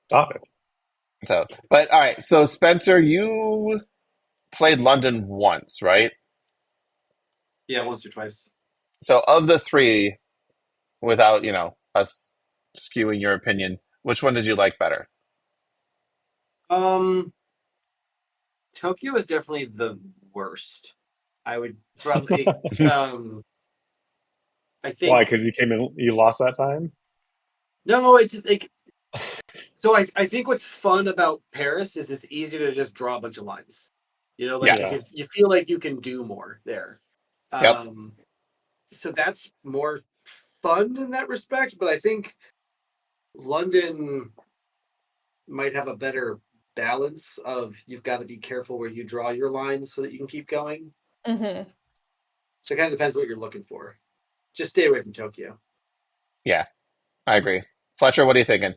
Stop it. So, but all right. So Spencer, you played London once, right? Yeah, once or twice. So of the three, without, us skewing your opinion, which one did you like better? Um, Tokyo is definitely the worst. I would probably. I Why? think Because you came in, you lost that time? no. It's just like so. I think what's fun about Paris is it's easier to just draw a bunch of lines. Like Yeah. Yes. you feel like you can do more there. Yep. Um, so that's more fun in that respect. But I think London might have a better balance of you've got to be careful where you draw your lines so that you can keep going. Hmm. So it kind of depends what you're looking for. Just stay away from Tokyo. Yeah, I agree. Fletcher, what are you thinking?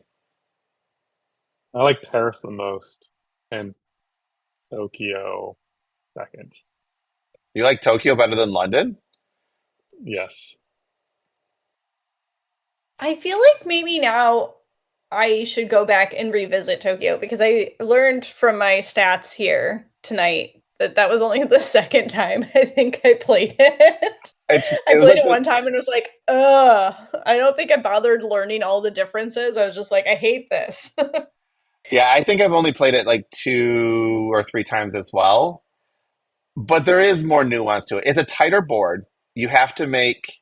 I like Paris the most and Tokyo. second. You like Tokyo better than London? Yes. I feel like maybe now I should go back and revisit Tokyo because I learned from my stats here tonight that that was only the second time I think I played it. I It was played like it one time and was like, ugh. I don't think I bothered learning all the differences. I was just like, I hate this. yeah, I think I've only played it like 2 or 3 times as well. But there is more nuance to it. It's a tighter board. You have to make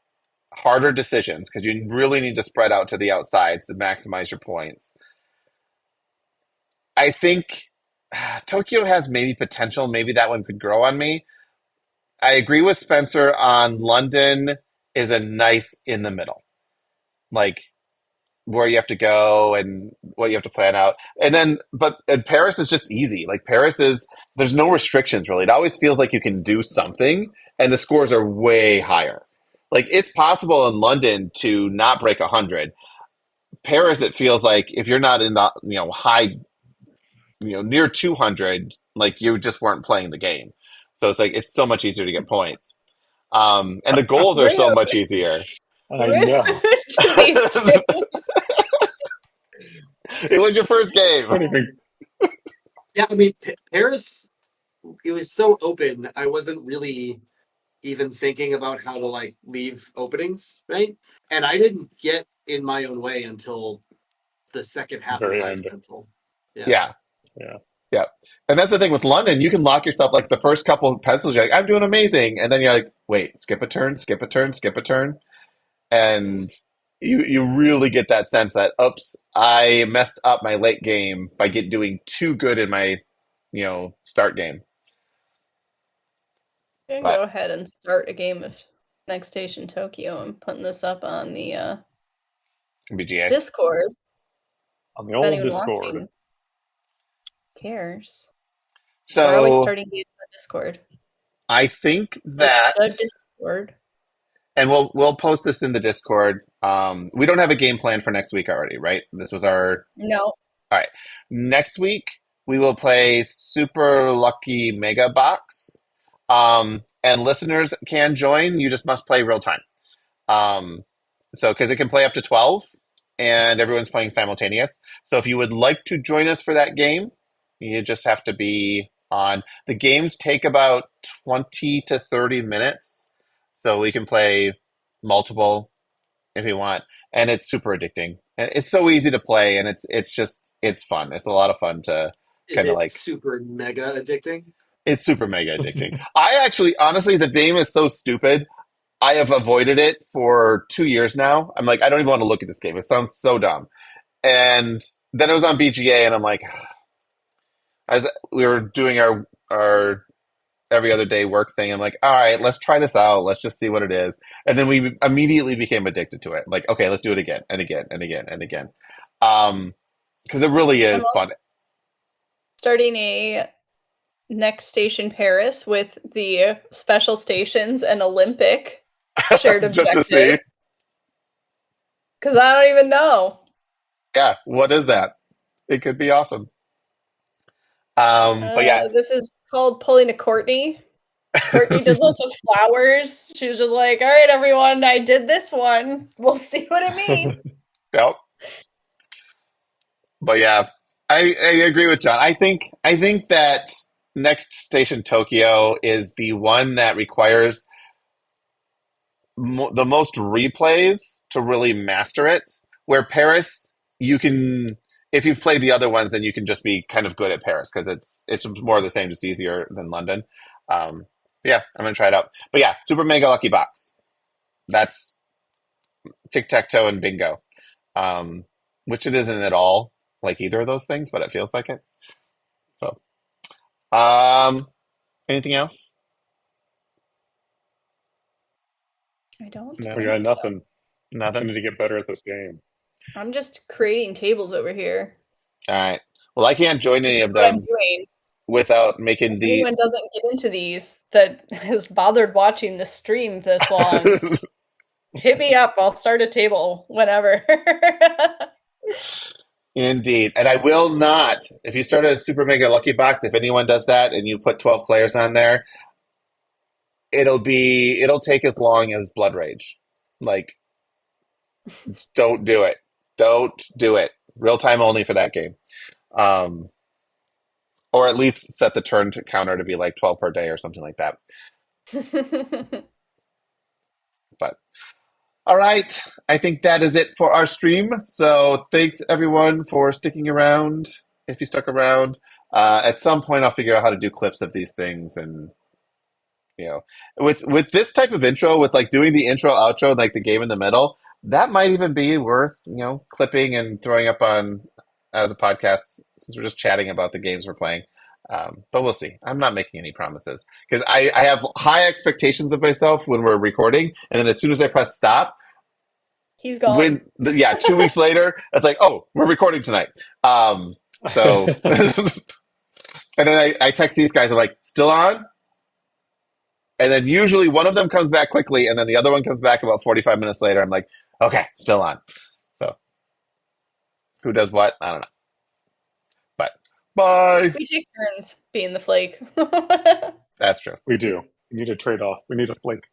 harder decisions because you really need to spread out to the outsides to maximize your points. I think Tokyo has maybe potential. Maybe that one could grow on me. I agree with Spencer on London is a nice in the middle, like where you have to go and what you have to plan out. And Paris is just easy. Like Paris is, there's no restrictions really. It always feels like you can do something, and the scores are way higher. Like it's possible in London to not break 100. Paris, it feels like if you're not in the high, near 200, like you just weren't playing the game. So it's like it's so much easier to get points. And the goals are so much Rude. easier. I Rude know. to these two. It was your first game. Don't even. Yeah, I mean, Paris, it was so open. I wasn't really even thinking about how to like leave openings, right? And I didn't get in my own way until the second half of Very Ice end. Pencil. Yeah. Yeah. Yeah. Yeah. And that's the thing with London, you can lock yourself like the first couple of pencils, you're like, I'm doing amazing. And then you're like, wait, skip a turn, skip a turn, skip a turn. And you really get that sense that, oops, I messed up my late game by doing too good in my, start game. I can But go ahead and start a game of Next Station Tokyo. I'm putting this up on the BGA. Discord. On the If old anyone Discord. watching cares. We're always So starting games on Discord. I think Like that, the Discord. and we'll post this in the Discord. We don't have a game plan for next week already, right? This was our No. All right. Next week, we will play Super Lucky Mega Box. And listeners can join. You just must play real time. Um, because it can play up to 12, and everyone's playing simultaneous. So if you would like to join us for that game, you just have to be on. The games take about 20 to 30 minutes. So we can play multiple if you want, and it's super addicting. And it's so easy to play, and it's fun. It's a lot of fun to Is kind of it like. super mega addicting? It's super mega addicting. I actually, honestly, the game is so stupid. I have avoided it for 2 years now. I'm like, I don't even want to look at this game. It sounds so dumb. And then it was on BGA, and I'm like, as we were doing our every other day work thing. I'm like, all right, let's try this out. Let's just see what it is. And then we immediately became addicted to it. Like, okay, let's do it again and again and again and again. Because it really I'm is also fun. starting a Next Station Paris with the special stations and Olympic shared Just to see. objectives. Because I don't even know. Yeah, what is that? It could be awesome. But yeah, This is called Pulling a Courtney. Courtney did lots of flowers. She was just like, all right, everyone, I did this one. We'll see what it means. yep. But yeah, I agree with John. I think that Next Station Tokyo is the one that requires the most replays to really master it. Where Paris, you can, if you've played the other ones, then you can just be kind of good at Paris because it's more of the same, just easier than London. Yeah, I'm gonna try it out. But yeah, Super Mega Lucky Box. That's tic tac toe and bingo, which it isn't at all like either of those things, but it feels like it. So, anything else? I don't No, We think got so. nothing. I nothing. need to get better at this game. I'm just creating tables over here. All right. Well, I can't join This any is of what I'm them doing. without making If anyone doesn't get into these that has bothered watching the stream this long, hit me up. I'll start a table whenever. Indeed. And I will not, if you start a super mega lucky box, if anyone does that and you put 12 players on there, it'll take as long as Blood Rage. Like, don't do it. Don't do it. Real time only for that game. Um, or at least set the turn to counter to be like 12 per day or something like that. But all right, I think that is it for our stream. So thanks everyone for sticking around. If you stuck around, at some point I'll figure out how to do clips of these things, and with this type of intro, with like doing the intro, outro, like the game in the middle, that might even be worth clipping and throwing up on as a podcast since we're just chatting about the games we're playing. But we'll see. I'm not making any promises because I have high expectations of myself when we're recording, and then as soon as I press stop, He's gone. 2 weeks later, it's like, oh, we're recording tonight. So, and then I text these guys. I'm like, still on? And then usually one of them comes back quickly, and then the other one comes back about 45 minutes later. I'm like, okay, still on. So, who does what? I don't know. But bye. We take turns being the flake. That's true. We do. We need a trade off. We need a flake.